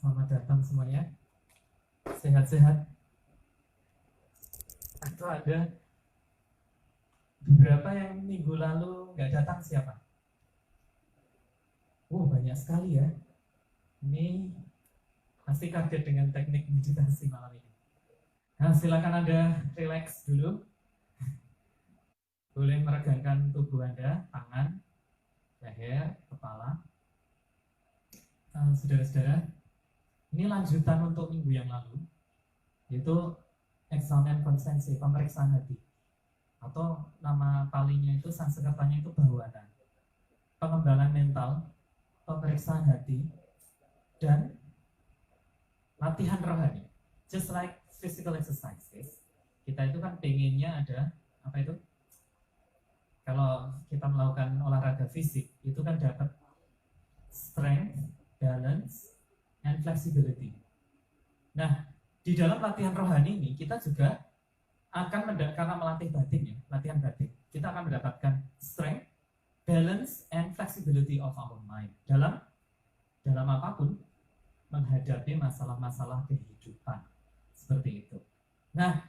Selamat datang semuanya. Sehat-sehat. Atau ada beberapa yang minggu lalu nggak datang siapa? Banyak sekali ya. Ini pasti kaget dengan teknik meditasi malam ini. Nah, silakan Anda relax dulu. Boleh meregangkan tubuh Anda, tangan, leher, kepala. Saudara-saudara, ini lanjutan untuk minggu yang lalu, yaitu examen konsensi, pemeriksaan hati, atau nama palingnya itu Sanskertanya itu bawana, pengembangan mental, pemeriksaan hati, dan latihan rohani. Just like physical exercises, kita itu kan pengennya ada apa itu? Kalau kita melakukan olahraga fisik, itu kan dapat strength, balance, and flexibility. Nah, di dalam latihan rohani ini kita juga akan karena melatih batin ya, latihan batin, kita akan mendapatkan strength, balance, and flexibility of our mind dalam apapun menghadapi masalah-masalah kehidupan seperti itu. Nah,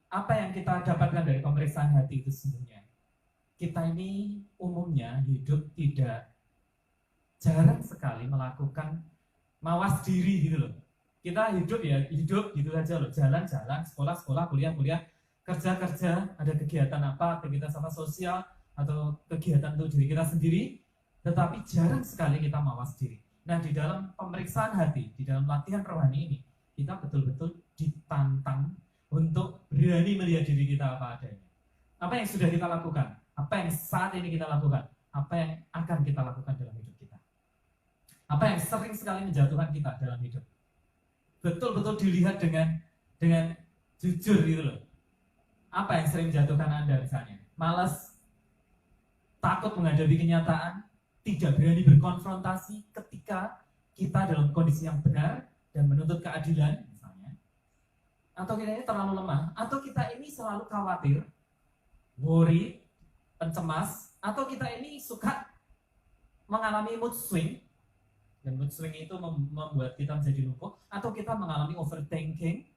apa yang kita dapatkan dari pemeriksaan hati itu sebenarnya? Kita ini umumnya hidup jarang sekali melakukan mawas diri gitu loh. Kita hidup gitu aja loh, jalan-jalan, sekolah, kuliah, kerja, ada kegiatan apa, aktivitas apa sosial atau kegiatan untuk diri kita sendiri, tetapi jarang sekali kita mawas diri. Nah, di dalam pemeriksaan hati, di dalam latihan rohani ini, kita betul-betul ditantang untuk berani melihat diri kita apa adanya. Apa yang sudah kita lakukan? Apa yang saat ini kita lakukan? Apa yang akan kita lakukan dalam hidup kita? Apa yang sering sekali menjatuhkan kita dalam hidup? Betul-betul dilihat dengan jujur gitu loh. Apa yang sering menjatuhkan Anda misalnya? Malas, takut menghadapi kenyataan, tidak berani berkonfrontasi ketika kita dalam kondisi yang benar dan menuntut keadilan misalnya. Atau kita ini terlalu lemah, atau kita ini selalu khawatir, worry, pencemas, atau kita ini suka mengalami mood swing, dan mood swing itu membuat kita menjadi lumpuh, atau kita mengalami overthinking,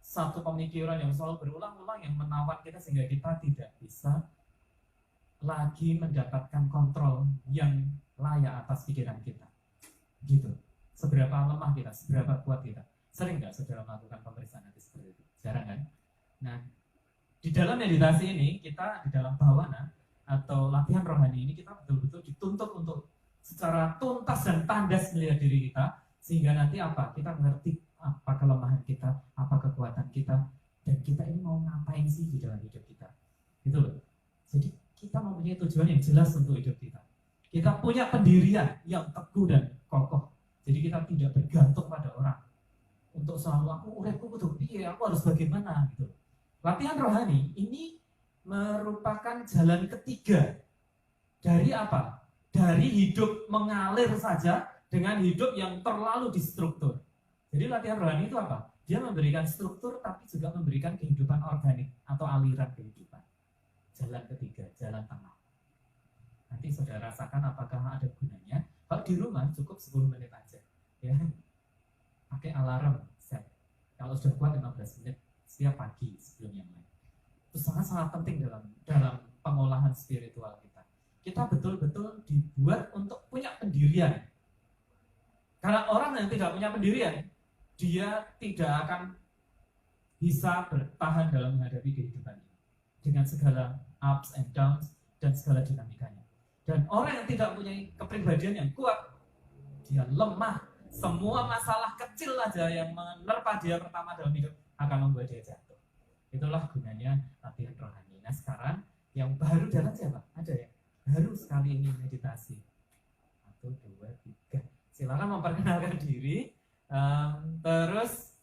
satu pemikiran yang selalu berulang-ulang yang menawan kita sehingga kita tidak bisa lagi mendapatkan kontrol yang layak atas pikiran kita. Gitu. Seberapa lemah kita, seberapa kuat kita. Sering nggak saudara melakukan pemeriksaan hati seperti itu? Jarang kan? Nah, di dalam meditasi ini, kita di dalam bawana atau latihan rohani ini, kita betul-betul dituntut untuk secara tuntas dan tandas melihat diri kita, sehingga nanti apa? Kita mengerti apa kelemahan kita, apa kekuatan kita, dan kita ini mau ngapain sih di dalam hidup kita. Gitu loh. Jadi kita mempunyai tujuan yang jelas untuk hidup kita. Kita punya pendirian yang teguh dan kokoh. Jadi kita tidak bergantung pada orang. Untuk selalu uripku kudu piye, aku harus bagaimana gitu. Latihan rohani ini merupakan jalan ketiga dari apa? Dari hidup mengalir saja dengan hidup yang terlalu distruktur. Jadi latihan rohani itu apa? Dia memberikan struktur tapi juga memberikan kehidupan organik atau aliran kehidupan. Jalan ketiga, jalan tengah. Nanti saudara rasakan apakah ada gunanya. Kalau di rumah cukup 10 menit aja. Ya. Pakai alarm set. Kalau sudah kuat 15 menit setiap pagi sebelum yang lain. Itu sangat-sangat penting dalam pengolahan spiritual kita. Kita betul-betul dibuat untuk punya pendirian. Karena orang yang tidak punya pendirian, dia tidak akan bisa bertahan dalam menghadapi kehidupan ini dengan segala ups and downs dan segala dinamikanya. Dan orang yang tidak punya kepribadian yang kuat, dia lemah. Semua masalah kecil aja yang menerpa dia pertama dalam hidup akan membuat dia jatuh. Itulah gunanya latihan rohani. Nah sekarang yang baru datang siapa? Ada ya? Baru sekali ini meditasi. 1, 2, 3. Silakan memperkenalkan diri. Terus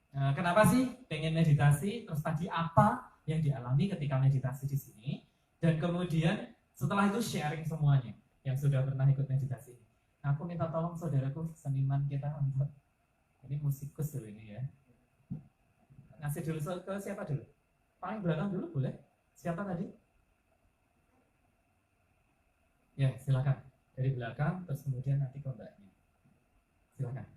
kenapa sih pengen meditasi? Terus tadi apa yang dialami ketika meditasi di sini? Dan kemudian setelah itu sharing semuanya yang sudah pernah ikut meditasi. Nah, aku minta tolong saudaraku seniman kita untuk ini musikus dulu ini ya. Ngasih dulu ke siapa dulu? Paling belakang dulu boleh? Siapa tadi? Ya, silakan. Dari belakang terus kemudian nanti ke mbaknya. Silakan.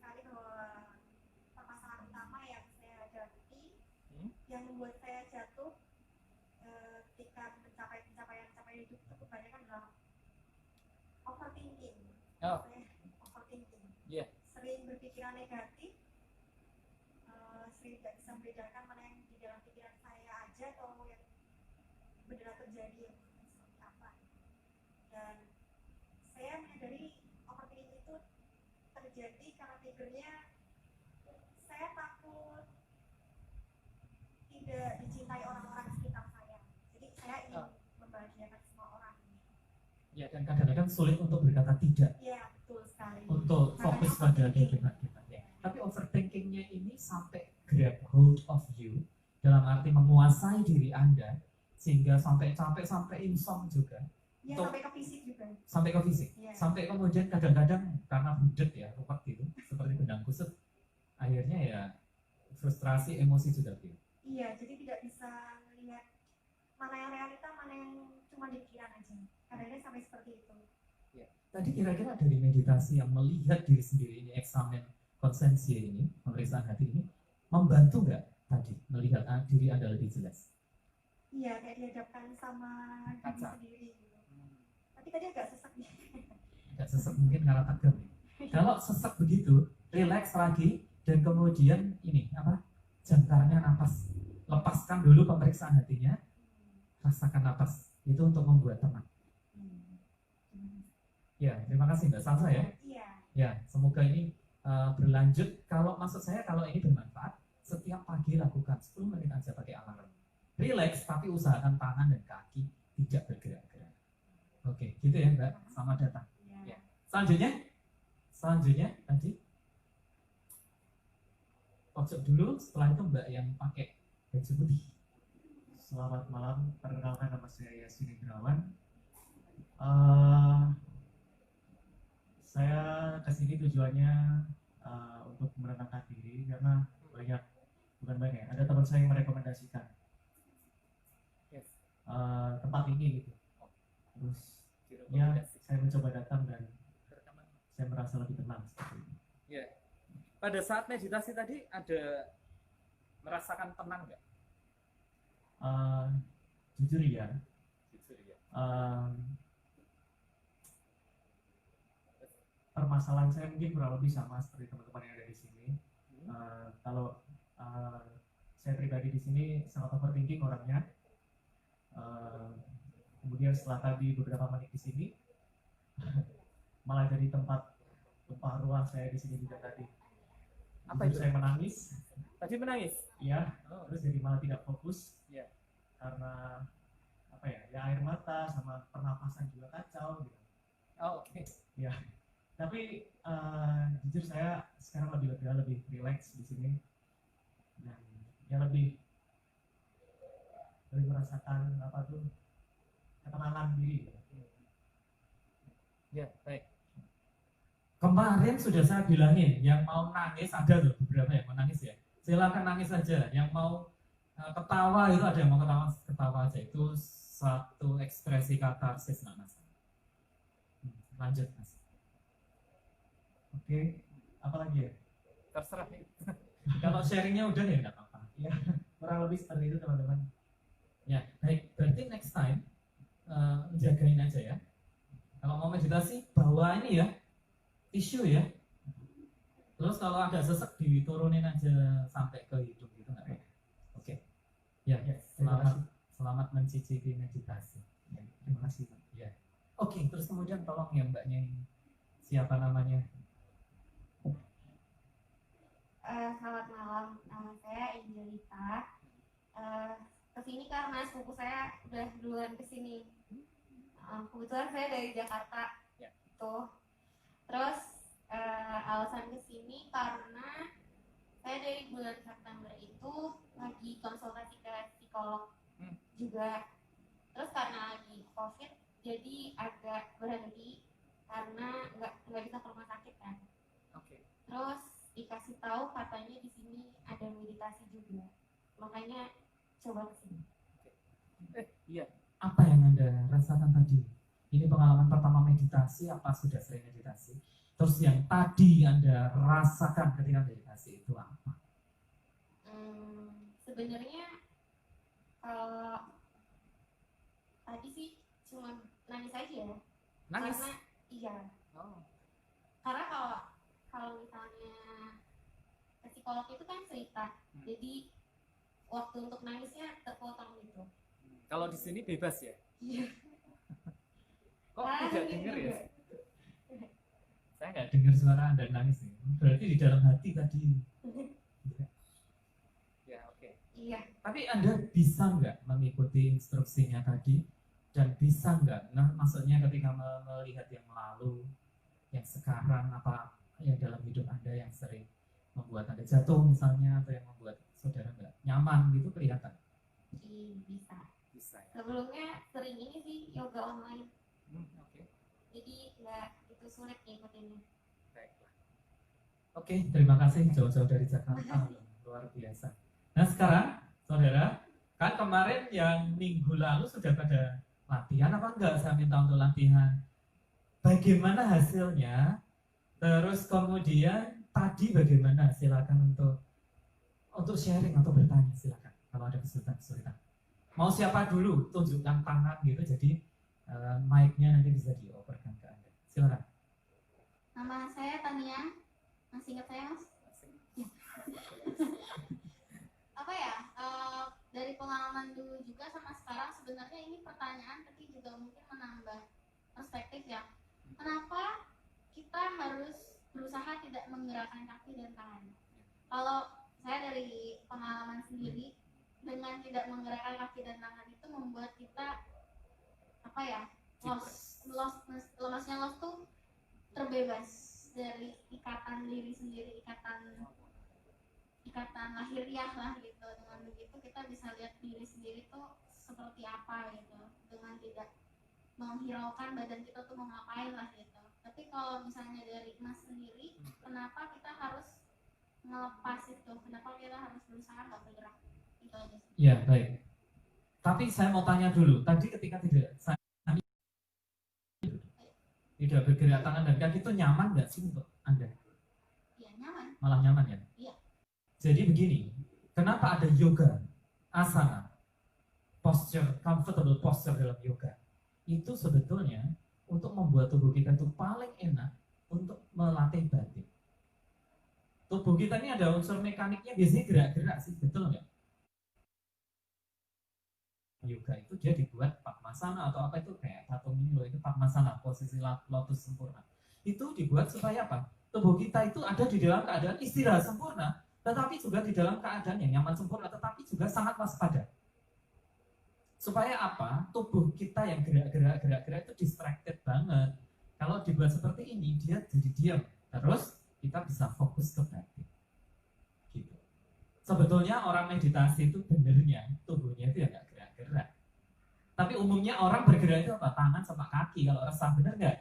sekali bahwa permasalahan utama yang saya hadapi yang membuat saya jatuh ketika mencapai pencapaian hidup itu kebanyakan adalah overthinking. Oh. Saya overthinking. Yeah. Sering berpikiran negatif, sering tidak bisa membedakan mana yang di dalam pikiran saya aja atau yang benar terjadi yang seperti apa. Dan saya menyadari overthinking itu terjadi karena triggernya saya takut tidak dicintai orang-orang sekitar saya. Jadi saya ingin membahagiakan semua orang. Ya, dan kadang-kadang sulit untuk berkata tidak. Iya, betul sekali. Untuk fokus pada kehidupan kita. Ya. Tapi overthinkingnya ini sampai grab hold of you, dalam arti menguasai diri Anda, sehingga sampai capek, sampai insomnia juga. Ya, sampai ke fisik juga. Sampai ke fisik. Ya. Sampai kemudian kadang-kadang karena budet ya, ruwet gitu, seperti benang kusut, akhirnya ya frustrasi, emosi juga gitu. Iya, jadi tidak bisa melihat mana yang realita, mana yang cuma di pikiran aja. Kadang-kadang sampai seperti itu. Ya. Tadi kira-kira dari meditasi yang melihat diri sendiri ini, eksamen konsensi ini, pemeriksaan hati ini, membantu nggak tadi melihat diri Anda lebih jelas? Iya, kayak dihadapkan sama diri sendiri gitu. Tapi tadi agak sesek nih. Agak sesek mungkin karena tegam. Kalau sesek begitu, relax lagi dan kemudian ini apa? Jangkarnya napas. Lepaskan dulu pemeriksaan hatinya. Rasakan napas. Itu untuk membuat tenang. Ya, terima kasih Mbak Salsa ya. Iya. Ya, semoga ini berlanjut. Kalau maksud saya kalau ini bermanfaat, setiap pagi lakukan 10 menit aja pakai alarm. Relax, tapi usahakan tangan dan kaki tidak bergerak-gerak. Oke, gitu ya Mbak. Selamat datang. Ya. Selanjutnya tadi pojok dulu. Setelah itu Mbak yang pakai baju putih. Selamat malam, perkenalkan nama saya Yasin Ibrawan. Saya kesini tujuannya untuk menenangkan diri karena ada teman saya yang merekomendasikan tempat ini gitu. Terus ya saya mencoba datang dan saya merasa lebih tenang seperti ini. Ya. Pada saat meditasi tadi ada merasakan tenang nggak? Jujur ya. Permasalahan saya mungkin kurang lebih sama seperti teman-teman yang ada di sini. Kalau saya pribadi di sini sangat overthinking orangnya. Kemudian setelah tadi beberapa menit di sini, malah jadi tempat tumpah ruah saya di sini juga tadi. Apa itu? Saya menangis. Tadi menangis? Iya. Terus jadi malah tidak fokus. Iya. Karena apa ya? Ya air mata sama pernapasan juga kacau gitu. Oh, oke. Ya. Tapi jujur saya sekarang lebih relax di sini dan ya lebih merasakan apa tuh ketenangan diri. Ya, baik. Kemarin sudah saya bilangin yang mau nangis ada loh beberapa yang mau nangis ya. Silakan nangis saja. Yang mau ketawa itu ada yang mau ketawa aja. Itu satu ekspresi katarsis Mas. Lanjut Mas. Oke, apa lagi ya? Terserah. Kalau sharingnya udah ya nggak apa-apa. Ya, kurang lebih seperti itu teman-teman. Ya, baik. Berarti next time jagain aja ya. Kalau mau meditasi bawa ini ya, tisu ya. Terus kalau agak sesek diturunin aja sampai ke hidung gitu nggak apa-apa. Oke. Ya, selamat mencicipi meditasi. Ya, terima kasih. Ya. Oke, terus kemudian tolong ya Mbaknya ini. Siapa namanya? Selamat malam, nama saya Angelita. Kesini karena sepupu saya udah duluan kesini. Kebetulan saya dari Jakarta, ya. Tuh. Terus alasan kesini karena saya dari bulan September itu lagi konsultasi ke psikolog juga. Terus karena lagi COVID, jadi agak berhenti karena nggak bisa ke rumah sakit kan. Oke. Terus dikasih tahu katanya di sini ada meditasi juga, makanya coba kesini. Iya. Apa yang Anda rasakan tadi? Ini pengalaman pertama meditasi apa sudah sering meditasi? Terus yang tadi Anda rasakan ketika meditasi itu apa? Sebenarnya kalau tadi sih cuma nangis aja ya. Nangis? Karena iya. Oh. Karena kalau misalnya psikolog itu kan cerita, jadi waktu untuk nangisnya terpotong gitu. Kalau di sini bebas ya? Iya. Kok tidak dengar ya? Saya nggak dengar suara Anda nangis nih. Berarti di dalam hati tadi. Ya, oke. Iya. Tapi Anda bisa nggak mengikuti instruksinya tadi? Dan bisa nggak, maksudnya ketika melihat yang lalu, yang sekarang, apa yang dalam hidup Anda yang sering membuat Anda jatuh misalnya, atau yang membuat saudara nggak nyaman gitu, kelihatan? Bisa. Bisa ya? Sebelumnya sering ini sih yoga online. Oke. Jadi nggak itu sulit ngikutinnya. Baiklah. Oke, terima kasih jauh-jauh dari Jakarta. Luar biasa. Nah sekarang, saudara, kan kemarin yang minggu lalu sudah pada latihan apa enggak? Saya minta untuk latihan. Bagaimana hasilnya? Terus kemudian tadi bagaimana? Silakan untuk sharing atau bertanya, silakan. Kalau ada kesulitan-kesulitan. Mau siapa dulu? Tunjukkan tangan gitu. Jadi mic-nya nanti bisa dioperkan ke Anda. Silakan. Nama saya Tania. Masih ingat saya, Mas? Ya. Apa ya? Dari pengalaman dulu juga sama sekarang sebenarnya ini pertanyaan tapi juga mungkin menambah perspektif ya. Kenapa kita harus berusaha tidak menggerakkan kaki dan tangan? Kalau saya dari pengalaman sendiri, dengan tidak menggerakkan kaki dan tangan itu membuat kita apa ya? Lemasnya los tuh terbebas dari ikatan diri sendiri, ikatan lahiriah lah gitu. Dengan begitu kita bisa lihat diri sendiri tuh seperti apa gitu, dengan tidak menghiraukan badan kita tuh mau ngapain lah gitu. Tapi kalau misalnya dari Mas sendiri, kenapa kita harus melepas itu? Kenapa kita harus berusaha nggak bergerak? Itu aja sih. Ya, baik. Tapi saya mau tanya dulu, tadi ketika tidak bergerak tangan dan kaki itu nyaman nggak sih untuk Anda? Iya, nyaman. Malah nyaman ya? Iya. Jadi begini, kenapa ada yoga, asana, posture, comfortable posture dalam yoga? Itu sebetulnya untuk membuat tubuh kita itu paling enak untuk melatih batin. Tubuh kita ini ada unsur mekaniknya, biasanya gerak-gerak sih, betul nggak? Yoga itu dia dibuat Padmasana atau apa itu kayak patung ini loh, itu Padmasana, posisi lotus sempurna. Itu dibuat supaya apa? Tubuh kita itu ada di dalam keadaan istirahat sempurna, tetapi juga di dalam keadaan yang nyaman sempurna, tetapi juga sangat waspada. Supaya apa? Tubuh kita yang gerak-gerak itu distracted banget. Kalau dibuat seperti ini, dia jadi diam. Terus kita bisa fokus ke batin. Gitu. Sebetulnya orang meditasi itu benernya tubuhnya itu ya nggak gerak-gerak. Tapi umumnya orang bergerak itu apa? Tangan sama kaki. Kalau resah bener nggak?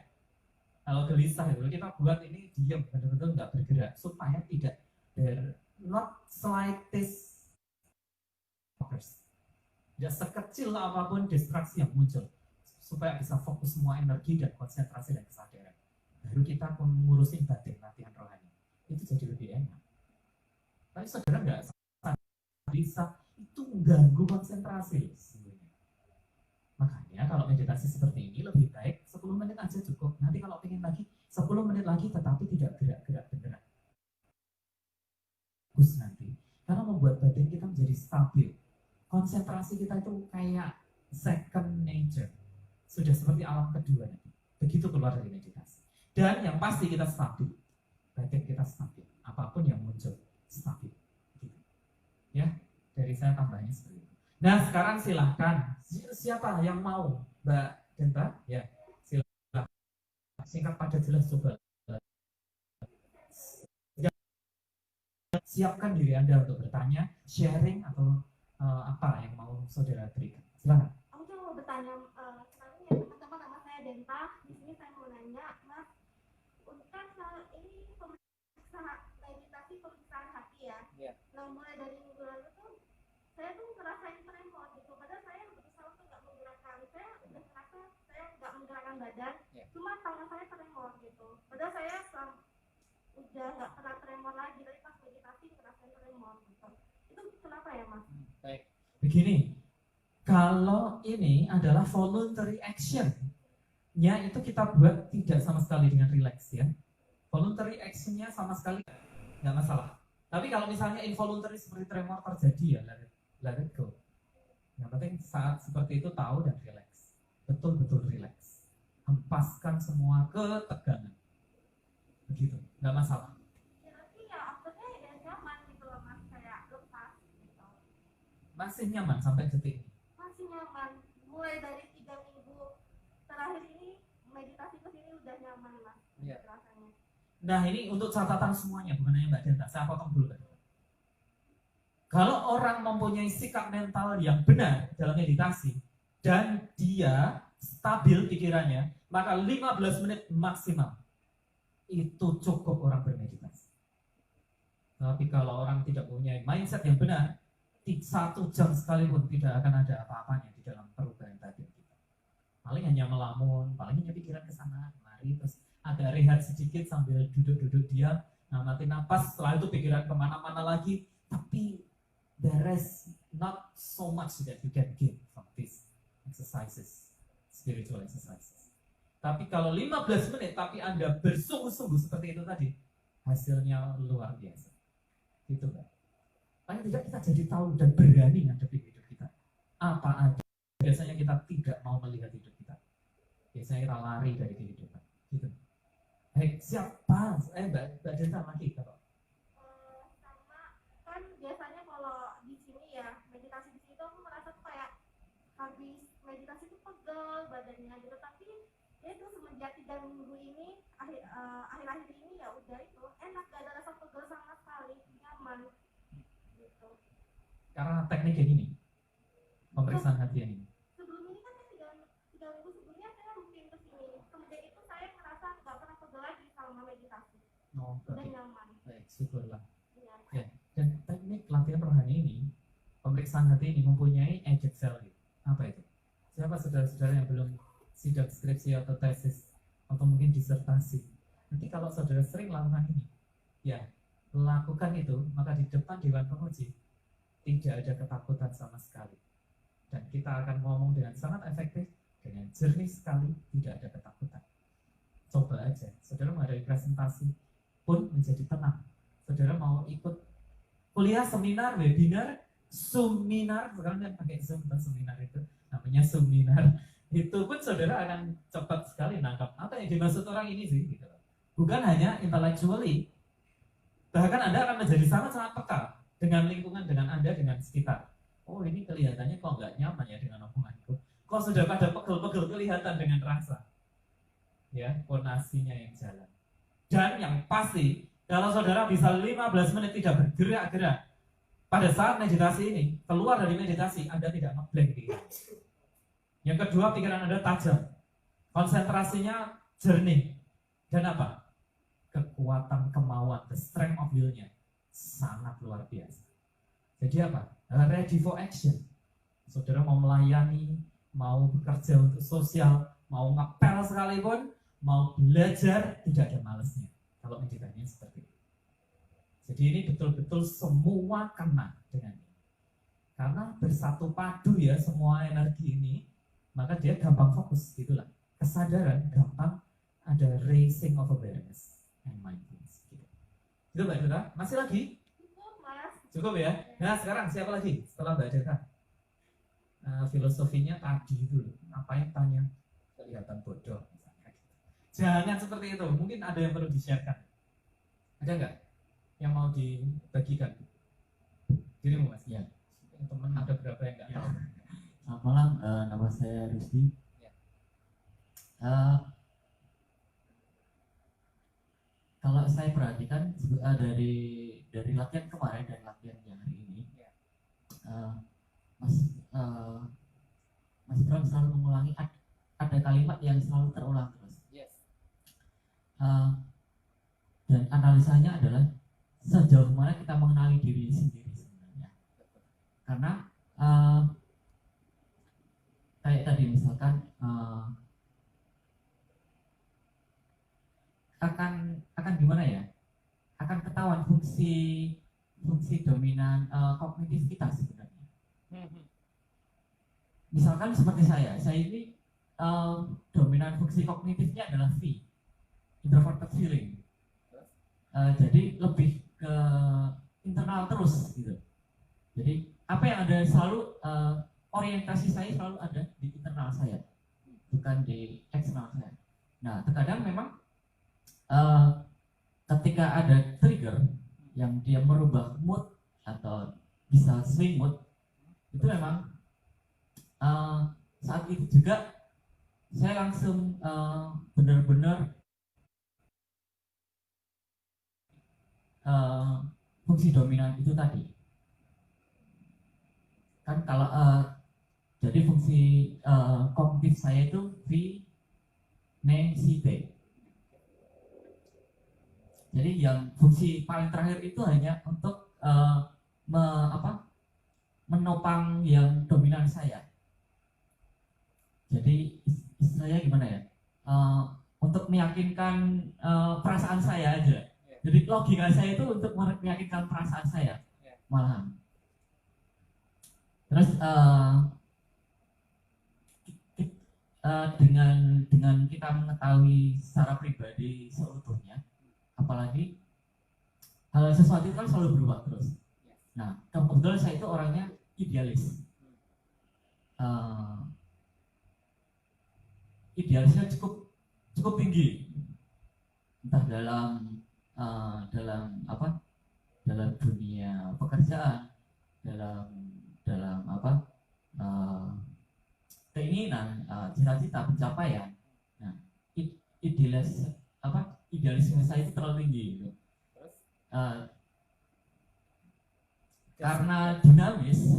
Kalau gelisah itu kita buat ini diam, benar-benar nggak bergerak supaya tidak not slightest focus. Tidak sekecil apapun distraksi yang muncul supaya bisa fokus semua energi dan konsentrasi dan kesadaran. Baru kita mengurusin batin, latihan rohani. Itu jadi lebih enak. Tapi saudara nggak bisa, itu mengganggu konsentrasi sebenarnya. Makanya kalau meditasi seperti ini lebih baik 10 menit aja cukup. Nanti kalau pengen lagi 10 menit lagi tetapi tidak gerak-gerak beneran. Bagus nanti karena membuat batin kita menjadi stabil. Konsentrasi kita itu kayak second nature. Sudah seperti alam kedua nanti. Begitu keluar dari meditasi. Dan yang pasti kita stabil. Batin kita stabil. Apapun yang muncul stabil. Gitu. Ya, dari saya tambahnya seperti itu. Nah sekarang silahkan. Siapa yang mau? Mbak Denta? Ya, silahkan. Singkat padat jelas coba. Siapkan diri Anda untuk bertanya, sharing atau apa yang mau saudara berikan. Silakan. Aku cuma mau bertanya, kenalin ya teman-teman, nama saya Denta. Di sini saya mau nanya, Mas, untuk kan ini meditasi pemeriksaan hati ya. Iya. Nah mulai dari minggu lalu tuh saya tuh ngerasain tremor gitu. Padahal saya berusaha untuk nggak menggerakkan. Saya udah ngerasa saya nggak menggerakkan badan, Yeah. cuma tangan saya tremor gitu. Padahal saya selama udah nggak pernah tremor lagi, tapi pas meditasi ngerasain tremor gitu. Itu kenapa ya Mas? Baik. Begini, kalau ini adalah voluntary action, nya itu kita buat tidak sama sekali dengan relax ya. Voluntary actionnya sama sekali nggak masalah. Tapi kalau misalnya involuntary seperti tremor terjadi ya let it go. Yang penting saat seperti itu tahu dan relax, betul-betul relax, hempaskan semua ketegangan, begitu, nggak masalah. Ya tapi ya akhirnya ya nyaman gitu loh Mas, kayak lepas gitu. Masih nyaman sampai detik ini. Masih nyaman, mulai dari 3 minggu terakhir ini meditasi ke sini udah nyaman Mas. Iya. Rasanya. Nah ini untuk catatan semuanya, bukan hanya Mbak Denta, saya potong dulu Mbak. Kalau orang mempunyai sikap mental yang benar dalam meditasi dan dia stabil pikirannya, maka 15 menit maksimal itu cukup orang bermeditasi. Tapi kalau orang tidak punya mindset yang benar, 1 jam sekalipun tidak akan ada apa-apanya di dalam perubahan tadi kita. Paling hanya melamun, paling hanya pikiran ke sana kemari, terus ada rehat sedikit sambil duduk-duduk diam, ngamati napas, setelah itu pikiran kemana-mana lagi, tapi there is not so much that you can gain from these exercises, spiritual exercises. Tapi kalau 15 menit tapi Anda bersungguh-sungguh seperti itu tadi, hasilnya luar biasa. Gitu kan? Paling tidak kita jadi tahu dan berani menghadapi hidup kita. Apa aja. Biasanya kita tidak mau melihat hidup kita. Biasanya kita lari dari kehidupan. Gitu. Hei, siapa? Mbak Denta lagi kalau Sama kan biasanya kalau di sini ya meditasi di sini tuh aku merasa tuh kayak habis meditasi tuh pegel badannya gitu, tapi ya itu semenjak 3 minggu ini akhir-akhir ini ya udah itu enak, gak ada rasa pegel sama sekali, nyaman gitu. karena teknik yang ini, pemeriksaan hati yang ini. Sebelum ini kan tiga minggu sebelumnya saya rutin ke sini, semenjak itu saya merasa nggak pernah pegel lagi selama meditasi, Oh, udah baik. nyaman. Baik, syukurlah. Ya. Ya, dan teknik latihan rohani ini, pemeriksaan hati ini mempunyai eject value. Apa itu? Siapa saudara-saudara yang belum sidang skripsi atau tesis atau mungkin disertasi? Nanti kalau saudara sering lakukan ini, ya lakukan itu, maka di depan Dewan Penguji tidak ada ketakutan sama sekali. Dan kita akan ngomong dengan sangat efektif, dengan jernih sekali, tidak ada ketakutan. Coba aja, saudara menghadapi presentasi pun menjadi tenang. Saudara mau ikut kuliah, seminar, webinar, seminar, sekarang kan pakai Zoom atau seminar itu, namanya seminar, itu pun saudara akan cepat sekali nangkap apa yang dimaksud orang ini sih, gitu. Bukan hanya intellectually, bahkan Anda akan menjadi sangat-sangat peka dengan lingkungan, dengan Anda, dengan sekitar. Oh ini kelihatannya kok nggak nyaman ya dengan omonganku. Kok sudah pada pegel-pegel kelihatan dengan rasa. Ya, konasinya yang jalan. Dan yang pasti, kalau saudara bisa 15 menit tidak bergerak-gerak, pada saat meditasi ini, keluar dari meditasi, Anda tidak ngeblank pikiran. Yang kedua, pikiran Anda tajam. Konsentrasinya jernih. Dan apa? Kekuatan kemauan, the strength of will-nya sangat luar biasa. Jadi apa? Ready for action. Saudara mau melayani, mau bekerja untuk sosial, mau ngepel sekalipun, mau belajar, tidak ada malesnya. Kalau meditasinya seperti itu. Jadi ini betul-betul semua kena dengan ini. Karena bersatu padu ya semua energi ini, maka dia gampang fokus gitulah. Kesadaran gampang ada raising of awareness and mindfulness. Gitu. Itu Mbak Deta, masih lagi? Cukup Mas. Cukup ya? Nah sekarang siapa lagi setelah Mbak Deta? Filosofinya tadi itu loh, ngapain tanya kelihatan bodoh misalnya. Jangan seperti itu, mungkin ada yang perlu di-sharekan. Ada nggak yang mau dibagikan? Dirimu Mas? Ya. Teman ada berapa yang nggak Ya. tahu? Selamat malam, nama saya Rusdi. Ya. Kalau saya perhatikan dari latihan kemarin dan latihan yang hari ini, Ya. Mas Bram selalu mengulangi ada kalimat yang selalu terulang terus. Yes. Dan analisanya adalah sejauh mana kita mengenali diri sendiri sebenarnya. Karena kayak tadi misalkan akan gimana ya? akan ketahuan fungsi dominan kognitif kita sebenarnya. Misalkan seperti saya ini dominan fungsi kognitifnya adalah V, introverted feeling. Jadi lebih ke internal terus gitu. Jadi apa yang ada selalu orientasi saya selalu ada di internal saya, bukan di eksternal saya. Nah, terkadang memang ketika ada trigger yang dia merubah mood atau bisa swing mood, itu memang saat itu juga saya langsung benar-benar fungsi dominan itu tadi. Kan kalau jadi fungsi kognitif saya itu V, N, C, T. Jadi yang fungsi paling terakhir itu hanya untuk menopang yang dominan saya. Jadi istilahnya gimana ya? Untuk meyakinkan perasaan saya aja. Jadi logika saya itu untuk meyakinkan perasaan saya malahan. Terus dengan kita mengetahui secara pribadi seutuhnya, apalagi sesuatu itu kan selalu berubah terus. Nah, kebetulan saya itu orangnya idealis. Idealisnya cukup tinggi, entah dalam dunia pekerjaan, dalam keinginan, cita-cita, pencapaian. Nah, idealisme saya itu terlalu tinggi gitu. Karena dinamis,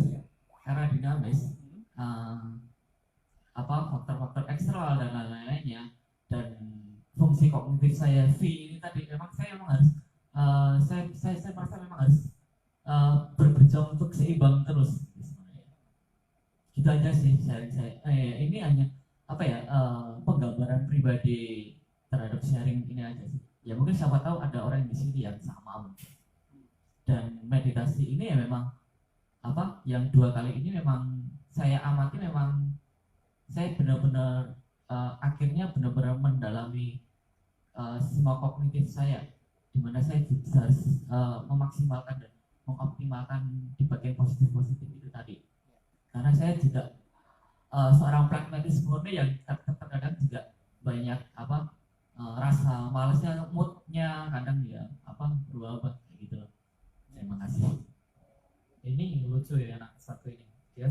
faktor-faktor eksternal dan lain-lainnya, dan fungsi kognitif saya V ini tadi memang saya harus saya merasa memang harus berjuang untuk seimbang terus. Gitu aja sih sharing saya. Ini hanya penggambaran pribadi terhadap sharing ini aja sih. Ya mungkin siapa tahu ada orang di sini yang sama mungkin. Dan meditasi ini ya memang yang 2 kali ini memang saya amati, memang saya benar-benar akhirnya benar-benar mendalami semua kognitif saya, di mana saya harus memaksimalkan dan mengoptimalkan di bagian positif itu tadi. Karena saya juga seorang pragmatis murni yang terkadang juga banyak rasa malasnya, moodnya kadang ya berubah kayak gitu loh. Terima kasih. Ini lucu ya anak satu ini. Dia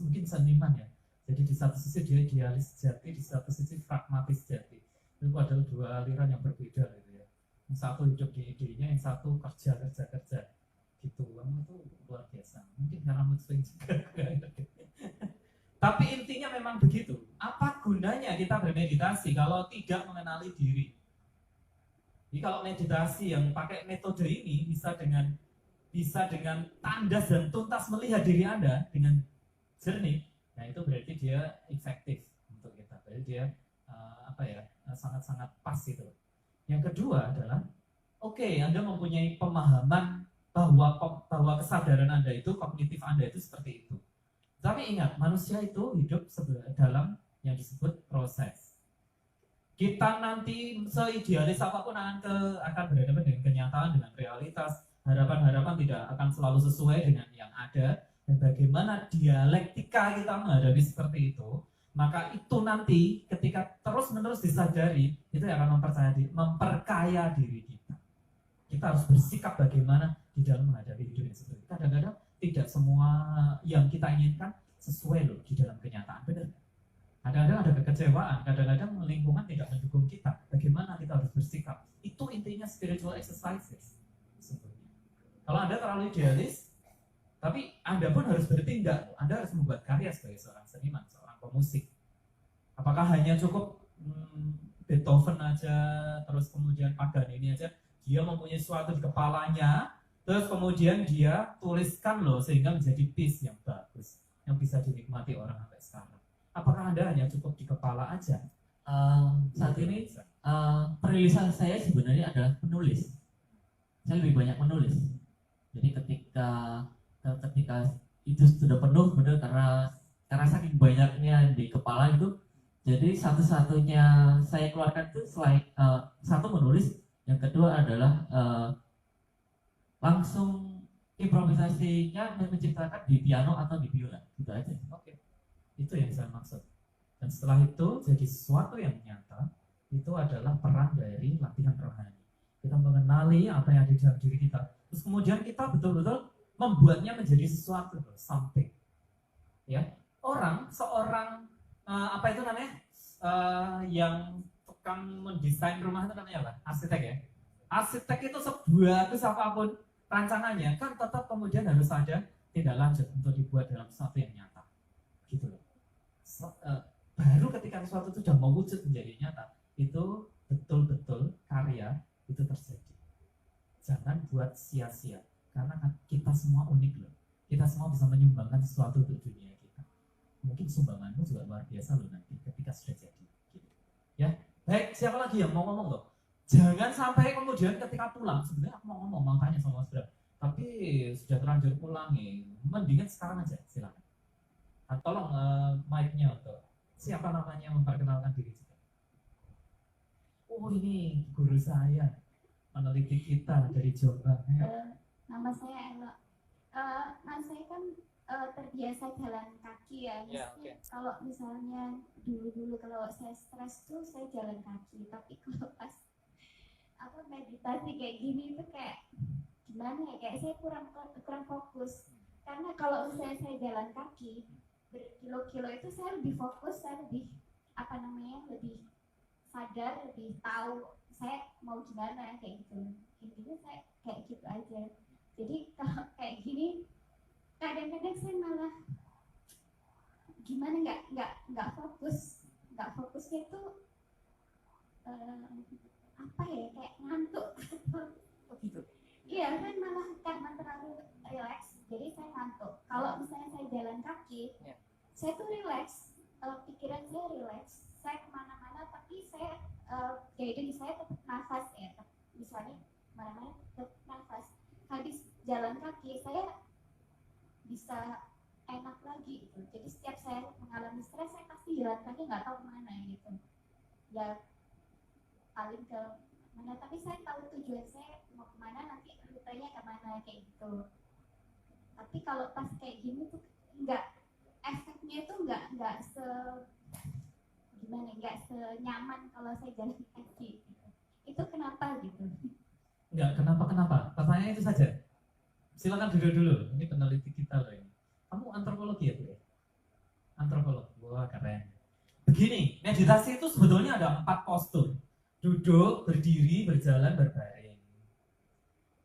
mungkin seniman ya. Jadi di satu sisi dia idealis sejati, di satu sisi pragmatis sejati. Itu adalah 2 aliran yang berbeda gitu ya. Yang satu hidup di idenya, yang satu kerja gitu. Kamu itu luar biasa. Mungkin karena mood swing juga. Tapi intinya memang begitu. Apa gunanya kita bermeditasi kalau tidak mengenali diri? Jadi kalau meditasi yang pakai metode ini bisa dengan tandas dan tuntas melihat diri Anda dengan jernih, nah itu berarti dia efektif untuk kita. Berarti dia sangat-sangat pas gitu. Yang kedua adalah Anda mempunyai pemahaman bahwa kesadaran Anda itu, kognitif Anda itu seperti itu. Tapi ingat, manusia itu hidup dalam yang disebut proses. Kita nanti seidealis apapun akan berhadapan dengan kenyataan, dengan realitas. Harapan-harapan tidak akan selalu sesuai dengan yang ada. Dan bagaimana dialektika kita menghadapi seperti itu, maka itu nanti ketika terus-menerus disadari, itu akan memperkaya diri kita. Kita harus bersikap bagaimana di dalam menghadapi hidup yang seperti itu. Kadang-kadang tidak semua yang kita inginkan sesuai loh di dalam kenyataan, benar? Kadang-kadang ada kekecewaan, kadang-kadang lingkungan tidak mendukung kita. Bagaimana kita harus bersikap? Itu intinya spiritual exercises. Kalau Anda terlalu idealis, tapi Anda pun harus bertindak. Anda harus membuat karya sebagai seorang seniman, seorang pemusik. Apakah hanya cukup Beethoven aja, terus kemudian Paganini aja, dia mempunyai sesuatu di kepalanya, terus kemudian dia tuliskan loh sehingga menjadi piece yang bagus, yang bisa dinikmati orang sampai sekarang. Apakah Anda hanya cukup di kepala aja? Saat ini perilisan saya sebenarnya adalah penulis. saya lebih banyak menulis. Jadi ketika itu sudah penuh, benar, karena saking banyaknya di kepala itu, jadi satu-satunya saya keluarkan itu selain satu menulis, yang kedua adalah langsung improvisasinya menciptakan di piano atau di biola, gitu aja. Oke, itu yang saya maksud. Dan setelah itu jadi sesuatu yang nyata, itu adalah peran dari latihan rohani. Kita mengenali apa yang ada di dalam diri kita, terus kemudian kita betul-betul membuatnya menjadi sesuatu, something. Ya, seorang apa itu namanya, yang tukang mendesain rumah itu namanya apa? Arsitek ya. Arsitek itu sebagus apapun rancangannya, kan tetap kemudian harus ada tindak lanjut untuk dibuat dalam sesuatu yang nyata, gitu loh. Baru ketika sesuatu itu sudah mewujud menjadi nyata, itu betul-betul karya itu terjadi. Jangan buat sia-sia, karena kita semua unik loh. Kita semua bisa menyumbangkan sesuatu untuk dunia kita. Mungkin sumbanganmu juga luar biasa loh nanti ketika sudah jadi. Gitu. Ya, baik. Siapa lagi yang mau ngomong loh? Jangan sampai kemudian ketika pulang, sebenarnya aku mau ngomong, makanya sama Mas Bram, tapi sudah terlanjur pulang nih, mendingan sekarang aja, silakan. Tolong mic-nya untuk siapa namanya memperkenalkan diri juga. Oh ini guru saya, peneliti kita dari Jombang. Nama saya Ella. Nah saya kan terbiasa jalan kaki ya. Oke. Kalau misalnya dulu kalau saya stres tuh saya jalan kaki, tapi kalau pas meditasi kayak gini itu kayak gimana ya, kayak saya kurang fokus. Karena kalau misalnya saya jalan kaki berkilo-kilo itu saya lebih fokus, saya lebih lebih sadar, lebih tahu saya mau gimana kayak gitu. Intinya saya kayak gitu aja. Jadi kalau kayak gini kadang-kadang saya malah gimana nggak fokusnya itu kayak ngantuk. Gitu. Iya, saya malah karena terlalu relax, jadi saya ngantuk. Kalau misalnya saya jalan kaki, saya tuh relax, pikiran saya relax, saya kemana-mana, tapi saya jadi saya tetap nafas ya, misalnya kemana-mana tetap nafas. Habis jalan kaki, saya bisa enak lagi gitu. Jadi setiap saya mengalami stres, saya pasti jalan kaki nggak tahu kemana gitu. Ya paling ke mana, tapi saya tahu tujuan saya mau kemana, nanti rutenya kemana kayak gitu. Tapi kalau pas kayak gini tuh efeknya itu nggak senyaman kalau saya jalan kaki gitu. Itu kenapa gitu? Enggak, kenapa? Pertanyaannya itu saja. Silakan duduk dulu. Ini peneliti kita loh ini. Kamu antropologi ya, Bu? Antropolog. Wah, keren. Begini, meditasi itu sebetulnya ada 4 postur. Duduk, berdiri, berjalan, berbaring.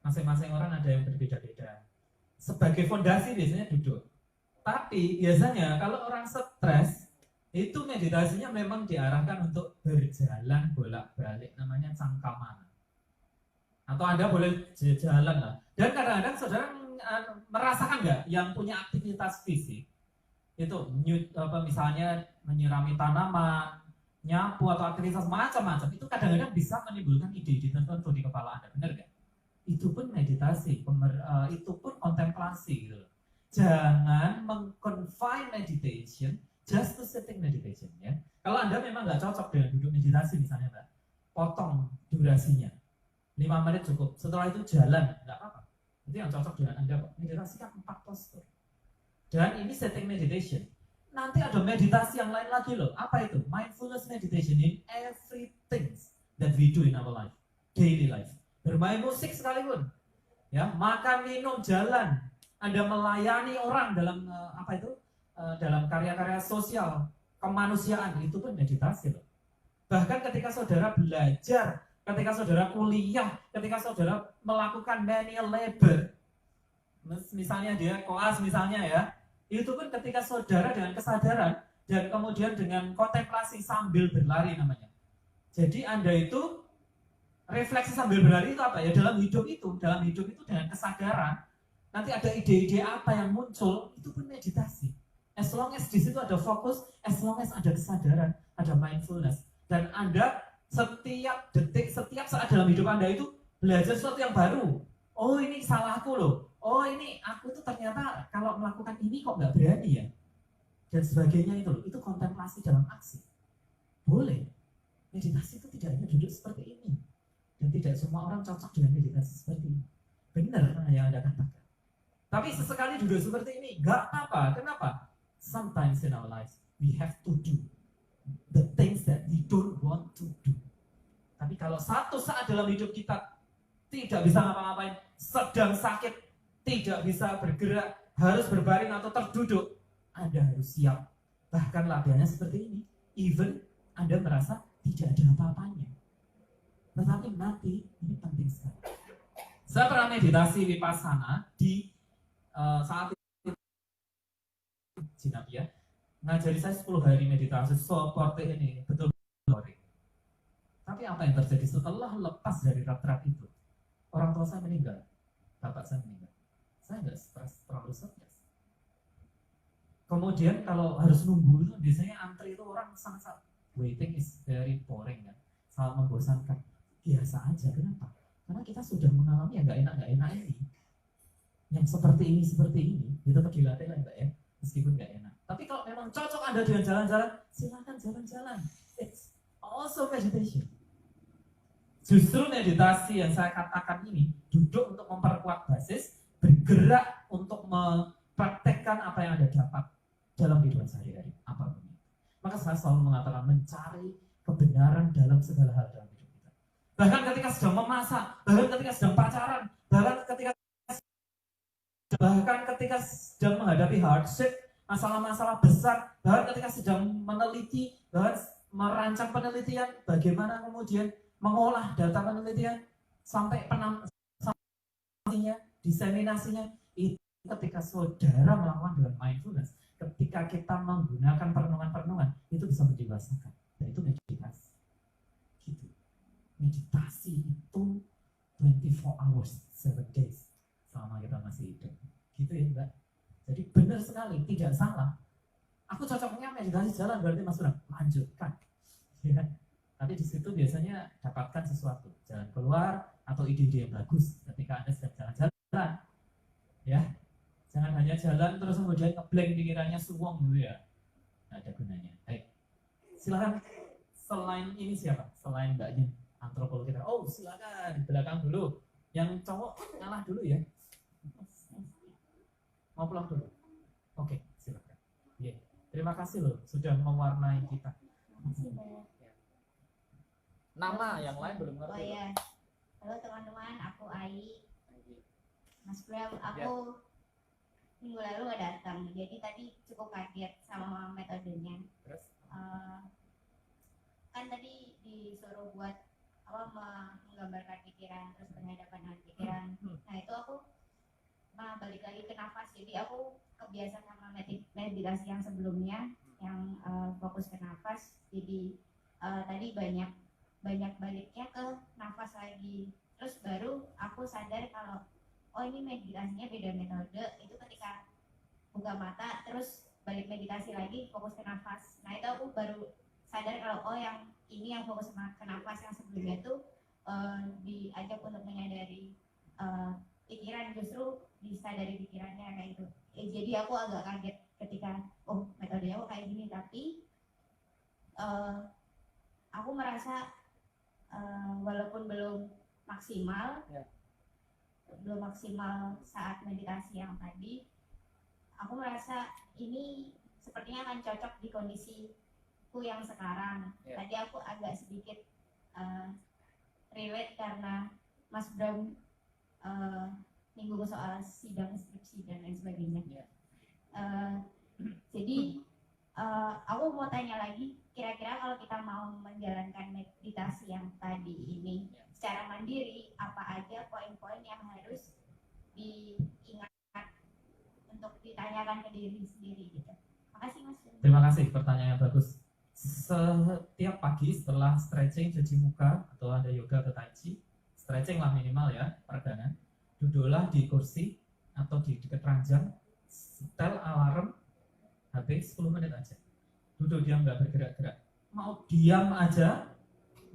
Masing-masing orang ada yang berbeda-beda. Sebagai fondasi biasanya duduk. Tapi biasanya kalau orang stres, itu meditasinya memang diarahkan untuk berjalan bolak-balik, namanya cangkamana. Atau Anda boleh jalan lah. Dan kadang-kadang saudara merasakan nggak yang punya aktivitas fisik itu misalnya menyirami tanaman, nyapu atau aktivitas macam-macam, itu kadang-kadang bisa menimbulkan ide-ide tertentu di kepala Anda, benar nggak? Itu pun meditasi, itu pun kontemplasi gitu. Jangan meng-confine meditation just to sitting meditation ya. Kalau Anda memang nggak cocok dengan duduk meditasi misalnya Mbak, potong durasinya 5 menit cukup, setelah itu jalan, nggak apa-apa. Itu yang cocok dengan Anda kok. Meditasi kan 4 postur. Dan ini setting meditation. Nanti ada meditasi yang lain lagi loh. Apa itu? Mindfulness meditation in everything that we do in our life, daily life. Bermain musik sekalipun, ya, makan, minum, jalan. Anda melayani orang dalam dalam karya-karya sosial, kemanusiaan, itu pun meditasi loh. Bahkan ketika saudara belajar, ketika saudara kuliah, ketika saudara melakukan manual labor, misalnya dia koas misalnya ya, itu pun ketika saudara dengan kesadaran dan kemudian dengan kontemplasi sambil berlari namanya. Jadi Anda itu refleksi sambil berlari itu apa ya? Dalam hidup itu dengan kesadaran, nanti ada ide-ide apa yang muncul, itu pun meditasi. As long as di situ ada fokus, as long as ada kesadaran, ada mindfulness, dan Anda setiap detik, setiap saat dalam hidup Anda itu belajar sesuatu yang baru. Oh ini salahku loh. Oh ini aku tuh ternyata kalau melakukan ini kok nggak berani ya. Dan sebagainya itu loh. Itu kontemplasi dalam aksi. Boleh. Meditasi itu tidak hanya duduk seperti ini. Dan tidak semua orang cocok dengan meditasi seperti ini. Benar yang Anda katakan. Tapi sesekali duduk seperti ini, nggak apa-apa. Kenapa? Sometimes in our lives, we have to do the things that we don't want to do. Tapi kalau satu saat dalam hidup kita tidak bisa ngapa-ngapain, sedang sakit, tidak bisa bergerak, harus berbaring atau terduduk, Anda harus siap. Bahkan latihannya seperti ini. Even Anda merasa tidak ada apa-apanya. Tetapi nanti, ini penting sekali. Saya pernah meditasi vipassana di saat itu Jinapia ngajari saya 10 hari meditasi seperti ini, betul-betul. Tapi apa yang terjadi setelah lepas dari retret itu? Orang tua saya meninggal, bapak saya meninggal. Saya nggak stres, terlalu stres. Kemudian kalau harus nunggu itu biasanya antri itu orang sangat waiting is very boring kan, sangat membosankan. Biasa aja, kenapa? Karena kita sudah mengalami yang nggak enak ini. Yang seperti ini, itu tetap dilatih lah Mbak ya, meskipun nggak enak. Tapi kalau memang cocok Anda dengan jalan-jalan, silakan jalan-jalan. It's also meditation. Justru meditasi yang saya katakan ini, duduk untuk memperkuat basis, bergerak untuk mempraktekkan apa yang Anda dapat dalam kehidupan sehari-hari, apapun itu. Maka saya selalu mengatakan mencari kebenaran dalam segala hal dalam hidup kita. Bahkan ketika sedang memasak, bahkan ketika sedang pacaran, bahkan ketika sedang menghadapi hardship, masalah-masalah besar, bahkan ketika sedang meneliti, bahkan merancang penelitian, bagaimana kemudian mengolah data penelitian sampai penampilannya, diseminasinya, itu ketika saudara melakukan dengan mindfulness, ketika kita menggunakan perenungan-perenungan, itu bisa mendewasakan. Dan itu meditasi. Gitu. Meditasi itu 24 hours, 7 days selama kita masih hidup. Gitu ya Mbak. Jadi benar sekali, tidak salah. Aku cocoknya meditasi jalan, berarti Mas Bram, lanjutkan. Ya. Tapi di situ biasanya dapatkan sesuatu, jalan keluar atau ide-ide yang bagus ketika Anda sedang jalan-jalan. Ya. Jangan hanya jalan terus kemudian ngeblank pikirannya suwong gitu ya. Nggak ada gunanya. Baik. Silakan. Selain ini siapa? Selain Mbaknya antropolog kita. Oh, silakan di belakang dulu. Yang cowok ngalah dulu ya. Mau pulang dulu. Oke, silakan. Yeah. Terima kasih loh sudah mewarnai kita. Makasih Mbak. Nama yang lain belum ngerti. Oh ya, halo teman-teman, aku Ai. Mas Bram, aku minggu lalu nggak datang, jadi tadi cukup kaget sama metodenya. Terus? Kan tadi disuruh buat menggambarkan pikiran, terus berhadapan dengan pikiran. Nah itu aku balik lagi ke nafas, jadi aku kebiasaan sama meditasi yang sebelumnya yang fokus ke nafas. Jadi tadi banyak baliknya ke nafas lagi, terus baru aku sadar kalau oh ini meditasinya beda metode. Itu ketika buka mata terus balik meditasi lagi fokus ke nafas. Nah itu aku baru sadar kalau oh yang ini yang fokus ke nafas, yang sebelumnya tuh diajak untuk menyadari pikiran, justru disadari pikirannya kayak gitu. Jadi aku agak kaget ketika oh metodenya kok kayak gini, tapi aku merasa walaupun belum maksimal saat meditasi yang tadi, aku merasa ini sepertinya akan cocok di kondisiku yang sekarang. Tadi aku agak sedikit relate karena Mas Bram minggu soal sidang skripsi dan lain sebagainya. Jadi aku mau tanya lagi, kira-kira kalau kita mau menjalankan meditasi yang tadi ini secara mandiri, apa aja poin-poin yang harus diingat untuk ditanyakan ke diri sendiri gitu. Makasih Mas. Terima kasih, pertanyaan yang bagus. Setiap pagi setelah stretching, cuci muka atau ada yoga atau tai chi, stretching lah minimal ya, perdana. Duduklah di kursi atau di dekat ranjang, setel alarm HP 10 menit aja. Duduk diam, nggak bergerak-gerak. Mau diam aja,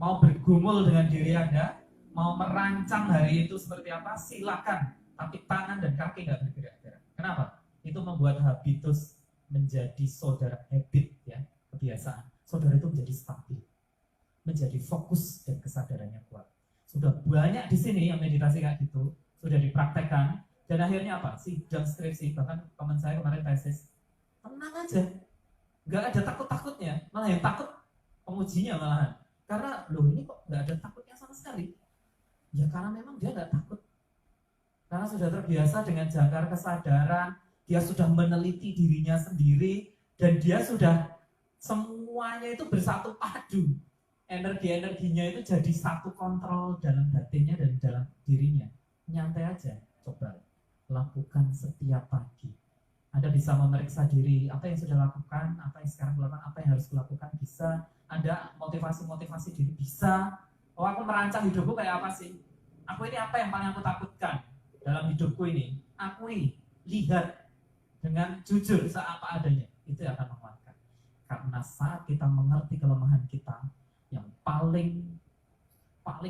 mau bergumul dengan diri Anda, mau merancang hari itu seperti apa, silakan. Tapi tangan dan kaki nggak bergerak-gerak. Kenapa? Itu membuat habitus menjadi saudara, habit ya, kebiasaan. Saudara itu menjadi stabil, menjadi fokus dan kesadarannya kuat. Sudah banyak di sini yang meditasi kayak gitu, sudah dipraktekkan, dan akhirnya apa? Sidang skripsi, bahkan teman saya kemarin tesis, tenang aja, nggak ada takut-takutnya, malah yang takut pengujinya malahan. Karena loh ini kok nggak ada takutnya sama sekali. Ya karena memang dia nggak takut. Karena sudah terbiasa dengan jangkar kesadaran, dia sudah meneliti dirinya sendiri, dan dia sudah semuanya itu bersatu padu. Energi-energinya itu jadi satu kontrol dalam batinnya dan dalam dirinya. Nyantai aja, coba lakukan setiap pagi. Anda bisa memeriksa diri, apa yang sudah lakukan, apa yang sekarang lakukan, apa yang harus dilakukan, bisa. Ada motivasi-motivasi diri, bisa. Oh, aku merancang hidupku kayak apa sih? Aku ini apa yang paling aku takutkan dalam hidupku ini? Akui, lihat dengan jujur seapa adanya. Itu yang akan menguatkan. Karena saat kita mengerti kelemahan kita, yang paling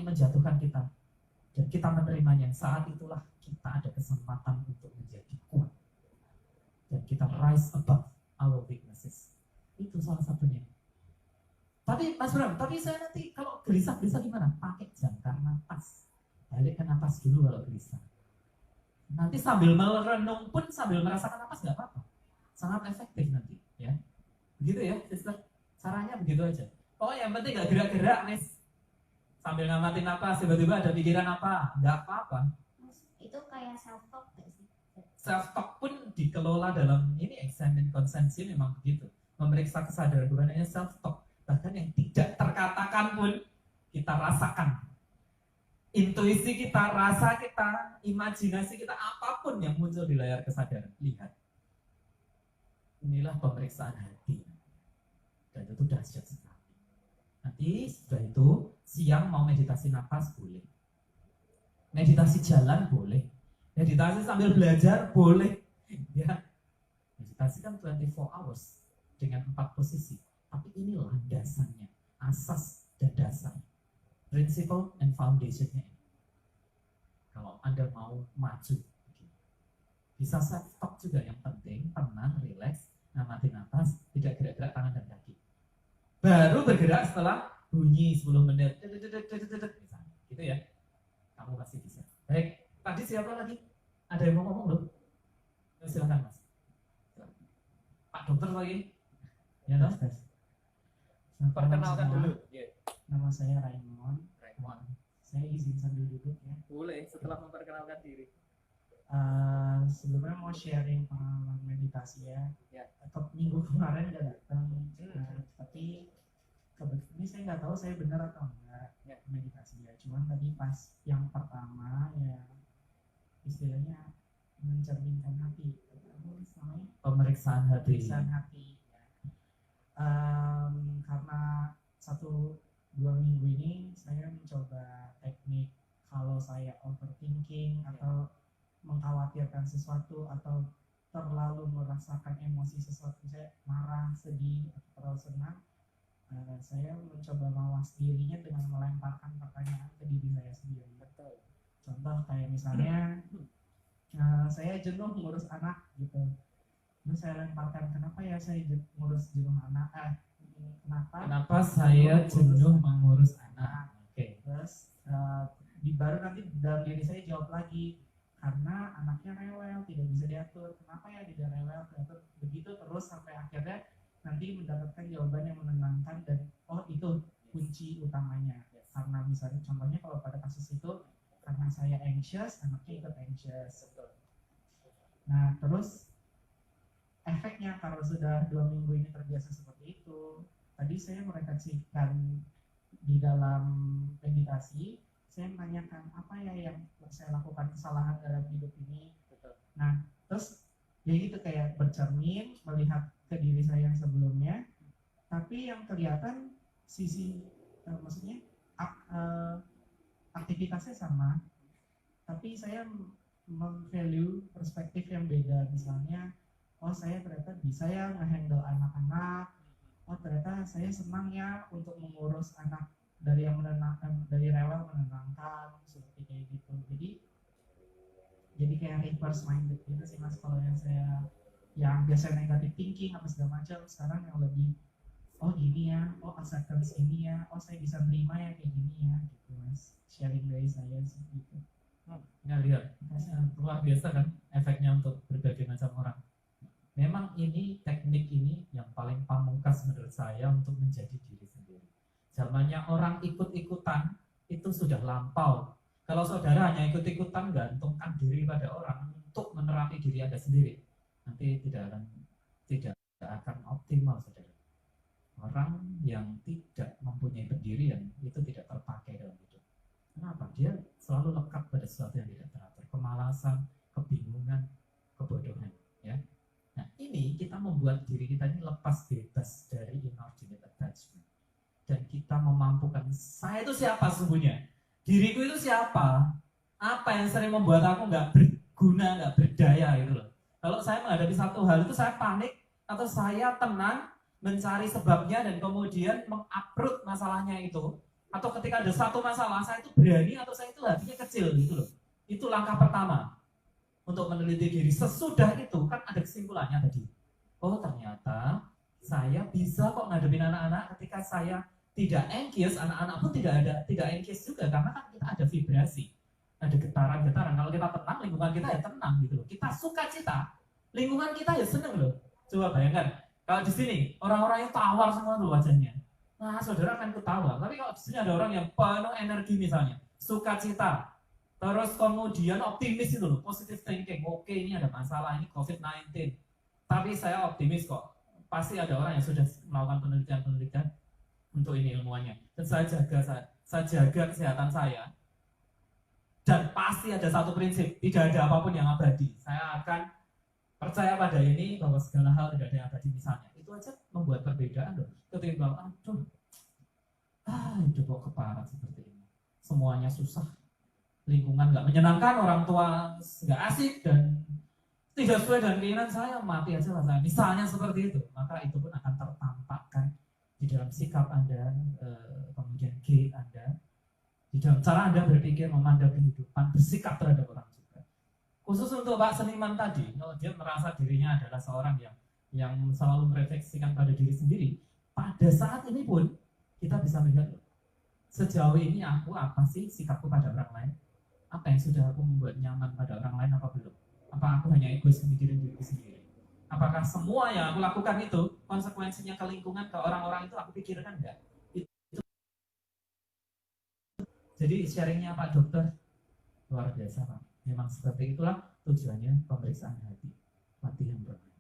menjatuhkan kita, dan kita menerimanya, saat itulah kita ada kesempatan untuk menjadi kuat. Dan kita rise above our weaknesses. Itu salah satunya. Tapi Mas Bram, tapi saya nanti kalau gelisah-gelisah gimana? Pakai jangkar napas. Balik ke napas dulu kalau gelisah. Nanti sambil merenung pun sambil merasakan napas nggak apa-apa. Sangat efektif nanti, ya. Begitu ya, sister. Caranya begitu aja. Oh, yang penting nggak gerak-gerak, Miss. Sambil ngamatin napas, tiba-tiba ada pikiran apa? Nggak apa-apa. Itu kayak self talk gak sih? Self talk pun dikelola dalam ini examine conscience memang begitu. Memeriksa kesadaran, bukan hanya self talk. Bahkan yang tidak terkatakan pun kita rasakan. Intuisi kita, rasa kita, imajinasi kita, apapun yang muncul di layar kesadaran, lihat. Inilah pemeriksaan hati. Dan itu dahsyat sekali. Nanti setelah itu, siang mau meditasi napas boleh. Meditasi jalan boleh. Meditasi sambil belajar boleh. Ya. Meditasi kan 24 hours dengan 4 posisi. Tapi ini landasannya, asas dan dasar, principle and foundationnya. Kalau Anda mau maju, bisa self talk juga yang penting, tenang, relax, ngamati nafas, tidak gerak-gerak tangan dan kaki. Baru bergerak setelah bunyi 10 menit, misalnya, gitu ya. Kamu pasti bisa. Baik, tadi siapa lagi? Ada yang mau ngomong belum? Silakan Mas. Pak Dokter lagi. Ya toh? Perkenalkan dulu. Nama saya Raymond. Saya izin sambil duduk ya. Boleh setelah memperkenalkan diri. Sebelumnya mau sharing pengalaman meditasi ya. Atau minggu kemarin udah datang, tapi ini saya nggak tahu saya benar atau enggak meditasi ya. Cuman tadi pas yang pertama ya istilahnya mencerminkan hati. Pemeriksaan hati. Pemeriksaan hati. Karena 1-2 minggu ini saya mencoba teknik kalau saya overthinking atau mengkhawatirkan sesuatu atau terlalu merasakan emosi sesuatu, saya marah, sedih, atau terlalu senang, saya mencoba mawas dirinya dengan melemparkan pertanyaan ke diri saya sendiri. Contoh kayak misalnya saya jenuh ngurus anak gitu. Terus saya lemparkan, kenapa ya saya ngurus jenuh anak? Kenapa saya jenuh mengurus anak? Oke. Terus baru nanti dalam diri saya jawab lagi, karena anaknya rewel, tidak bisa diatur. Kenapa ya tidak rewel, diatur? Begitu terus sampai akhirnya nanti mendapatkan jawaban yang menenangkan dan oh itu kunci utamanya. Karena misalnya contohnya kalau pada kasus itu karena saya anxious, anaknya ikut anxious. Nah terus efeknya kalau sudah 2 minggu ini terbiasa seperti itu, tadi saya merefleksikan di dalam meditasi, saya menanyakan apa ya yang saya lakukan kesalahan dalam hidup ini. Nah terus ya gitu kayak bercermin, melihat ke diri saya yang sebelumnya, tapi yang kelihatan sisi maksudnya aktivitasnya sama, tapi saya memvalue perspektif yang beda. Misalnya oh saya ternyata bisa ya nge-handle anak-anak, oh ternyata saya senang ya untuk mengurus anak dari yang menenangkan, dari rewel menenangkan seperti kayak gitu. Jadi kayak reverse minded gitu sih mas, kalau yang saya yang biasanya negatif thinking apa segala macam, sekarang yang lebih oh gini ya, oh acceptance gini ya, oh saya bisa terima ya kayak gini ya gitu mas. Sharing dari saya sih gitu. Ya lihat, luar biasa kan efeknya untuk berbagai macam orang. Memang ini teknik ini yang paling pamungkas menurut saya untuk menjadi diri sendiri. Zamannya orang ikut-ikutan itu sudah lampau. Kalau saudara hanya ikut-ikutan gantungkan diri pada orang untuk menerapi diri Anda sendiri, nanti tidak akan optimal saudara. Orang yang tidak mempunyai pendirian itu tidak terpakai dalam hidup. Kenapa? Dia selalu lekat pada sesuatu yang tidak teratur, kemalasan, kebingungan, kebodohan. Ya. Nah ini kita membuat diri kita ini lepas bebas dari inordinate attachment, dan kita memampukan saya itu siapa sesungguhnya, diriku itu siapa, apa yang sering membuat aku nggak berguna, nggak berdaya gitu loh. Kalau saya menghadapi satu hal itu saya panik atau saya tenang mencari sebabnya dan kemudian menguprut masalahnya itu, atau ketika ada satu masalah saya itu berani atau saya itu hatinya kecil gitu loh. Itu langkah pertama untuk meneliti diri. Sesudah itu kan ada kesimpulannya tadi. Oh ternyata saya bisa kok ngadepin anak-anak ketika saya tidak anxious, anak-anak pun tidak anxious juga, karena kan kita ada vibrasi, ada getaran-getaran. Kalau kita tenang, lingkungan kita ya tenang gitu loh. Kita suka cita, lingkungan kita ya seneng loh. Coba bayangkan kalau di sini orang-orang yang tawar semua tuh wajahnya, nah saudara akan ketawa. Tapi kalau di sini ada orang yang penuh energi misalnya, sukacita, terus kemudian optimis itu loh, positive thinking. Oke, ini ada masalah, ini COVID-19, tapi saya optimis kok. Pasti ada orang yang sudah melakukan penelitian untuk ini ilmuannya. Dan saya jaga kesehatan saya. Dan pasti ada satu prinsip, tidak ada apapun yang abadi. Saya akan percaya pada ini, bahwa segala hal tidak ada yang abadi misalnya. Itu aja membuat perbedaan loh. Ketika aduh, hidup kok keparat seperti ini. Semuanya susah, lingkungan nggak menyenangkan, orang tua nggak asik dan tidak sesuai dengan keinginan saya, mati aja lah saya. Misalnya seperti itu, maka itu pun akan tertampakkan di dalam sikap Anda, kemudian gate Anda, di dalam cara Anda berpikir, memandang kehidupan, bersikap terhadap orang juga. Khusus untuk Pak Seniman tadi, kalau dia merasa dirinya adalah seorang yang selalu merefleksikan pada diri sendiri, pada saat ini pun kita bisa melihat sejauh ini aku apa sih sikapku pada orang lain, apa yang sudah aku membuat nyaman pada orang lain apa belum, apa aku hanya egois mikirin diriku sendiri, apakah semua yang aku lakukan itu konsekuensinya ke lingkungan, ke orang-orang itu aku pikirkan enggak. Jadi sharingnya Pak Dokter luar biasa Pak. Memang seperti itulah tujuannya pemeriksaan hati, latihan berani.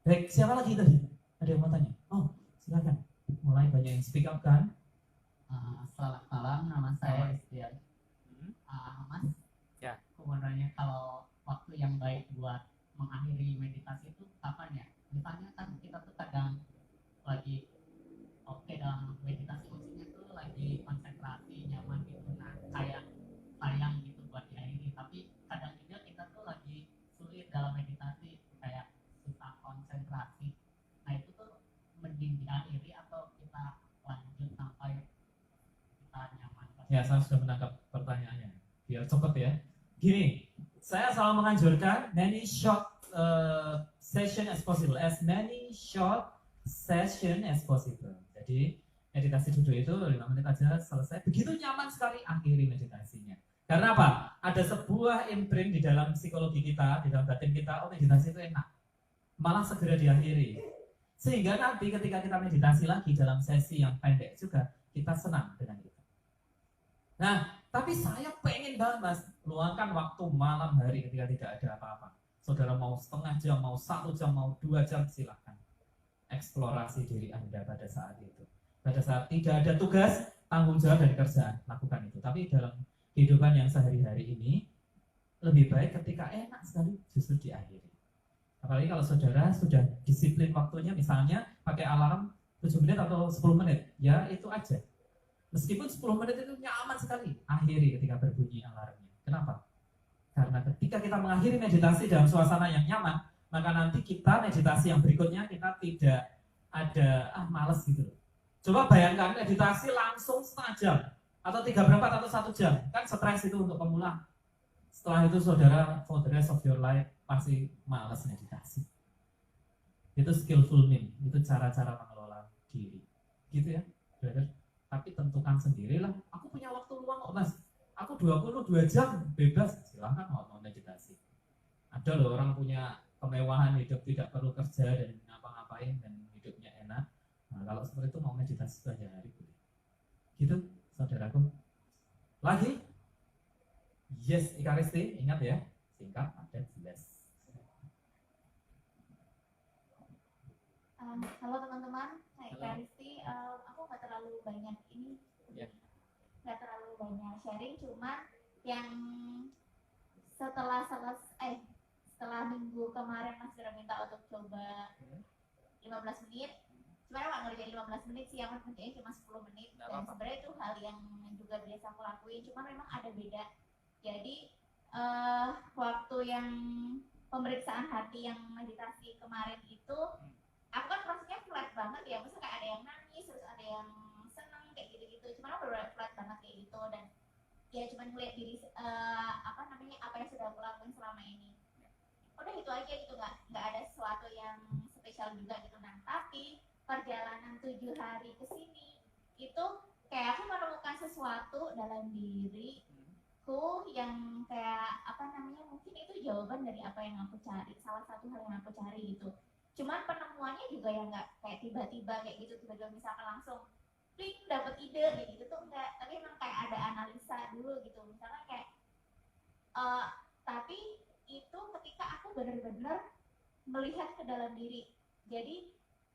Baik, siapa lagi tadi? Ada yang mau tanya? Oh, silakan. Mulai banyak yang speak up kan? Selamat malam, nama saya Istian. Mas, Ya. aku mau nanya kalau waktu yang baik buat mengakhiri meditasi itu kapan ya? Misalnya kan kita tuh kadang lagi oke dalam meditasi, maksudnya tuh lagi konsentrasi, nyaman gitu. Nah, kayak sayang gitu buat diakhiri. Tapi kadang juga kita tuh lagi sulit dalam meditasi, kayak susah konsentrasi. Nah, itu tuh mending diakhiri atau kita lanjut sampai kita nyaman? Ya, saya sudah menangkap pertanyaannya. Biar cepat ya. Gini, saya selalu menganjurkan many short session as possible, as many short session as possible. Jadi meditasi duduk itu 5 menit aja selesai. Begitu nyaman sekali akhiri meditasinya. Karena apa? Ada sebuah imprint di dalam psikologi kita, di dalam batin kita, oh meditasi itu enak. Malah segera diakhiri. Sehingga nanti ketika kita meditasi lagi dalam sesi yang pendek juga, kita senang dengan itu. Nah, tapi saya pengen banget Mas, luangkan waktu malam hari ketika tidak ada apa-apa. Saudara mau setengah jam, mau 1 jam, mau 2 jam, silakan. Eksplorasi diri Anda pada saat itu. Pada saat tidak ada tugas, tanggung jawab dari kerjaan, lakukan itu. Tapi dalam kehidupan yang sehari-hari ini, lebih baik ketika enak sekali justru diakhiri. Apalagi kalau saudara sudah disiplin waktunya, misalnya pakai alarm 7 menit atau 10 menit, ya itu aja. Meskipun 10 menit itu nyaman sekali, akhiri ketika berbunyi alarmnya. Kenapa? Karena ketika kita mengakhiri meditasi dalam suasana yang nyaman, maka nanti kita meditasi yang berikutnya kita tidak ada males gitu loh. Coba bayangkan meditasi langsung setengah jam atau 3/4 atau 1 jam, kan stres itu untuk pemula. Setelah itu saudara for the rest of your life pasti malas meditasi. Itu skillful mean, itu cara-cara mengelola diri, gitu ya, brother. Tapi tentukan sendirilah. Aku punya waktu luang kok mas, aku 22 jam bebas, silahkan mau meditasi. Ada loh orang punya kemewahan hidup, tidak perlu kerja dan ngapa-ngapain dan hidupnya enak. Nah, kalau seperti itu mau meditasi sepanjang hari boleh. Gitu, saudaraku. Lagi? Yes, Ikaristi, ingat ya, singkat, padat, jelas. Halo teman-teman, saya Halo. Karisti. Aku nggak terlalu banyak ini, Ya. nggak terlalu banyak sharing, cuman yang setelah minggu kemarin Mas Dira minta untuk coba 15 menit. Sebenarnya nggak ngerjain 15 menit sih, yang ngerjain cuma 10 menit. Nggak Dan apa-apa. sebenarnya itu hal yang juga biasa aku lakuin, cuman memang ada beda. Jadi waktu yang pemeriksaan hati yang meditasi kemarin itu, aku kan prosesnya flat banget ya, maksudnya kayak ada yang nangis, terus ada yang seneng kayak gitu-gitu. Cuman aku bener flat banget kayak gitu, dan ya cuman ngeliat diri apa yang sudah aku lakuin selama ini. Udah itu aja gitu, nggak ada sesuatu yang spesial juga gitu. Nah, tapi perjalanan 7 hari ke sini itu kayak aku menemukan sesuatu dalam diriku yang kayak mungkin itu jawaban dari apa yang aku cari, salah satu hal yang aku cari gitu. Cuman penemuannya juga yang nggak kayak tiba-tiba kayak gitu, tiba-tiba misalkan langsung pling dapat ide kayak gitu tuh enggak, tapi emang kayak ada analisa dulu gitu, misalnya kayak tapi itu ketika aku benar-benar melihat ke dalam diri. Jadi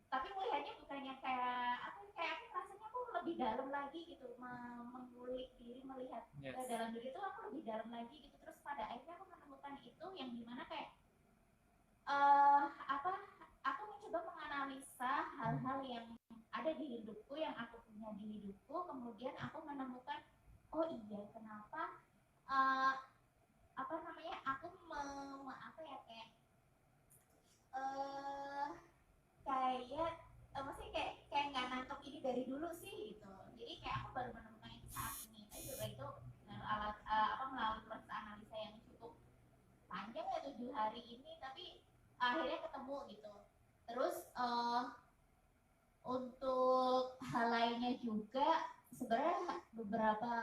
tapi melihatnya bukannya kayak aku rasanya aku lebih dalam lagi gitu, mengulik diri, melihat ke dalam diri itu aku lebih dalam lagi gitu. Terus pada akhirnya aku menemukan itu yang dimana kayak aku mencoba menganalisa hal-hal yang ada di hidupku, yang aku punya di hidupku, kemudian aku menemukan oh iya kenapa aku maksudnya kayak nggak nangkep ini dari dulu sih gitu. Jadi kayak aku baru menemukan itu saat ini. Tapi juga itu melalui proses analisa yang cukup panjang ya 7 hari ini, tapi akhirnya ketemu gitu. Terus untuk hal lainnya juga, sebenarnya beberapa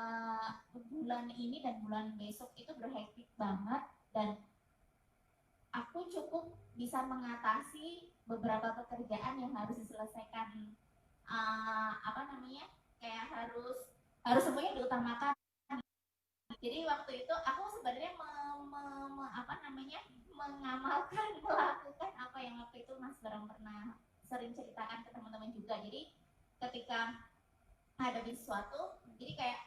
bulan ini dan bulan besok itu berhektik banget, dan aku cukup bisa mengatasi beberapa pekerjaan yang harus diselesaikan, kayak harus semuanya diutamakan. Jadi waktu itu aku sebenarnya melakukan apa yang waktu itu Mas Barang pernah sering ceritakan ke teman-teman juga. Jadi ketika ada sesuatu, jadi kayak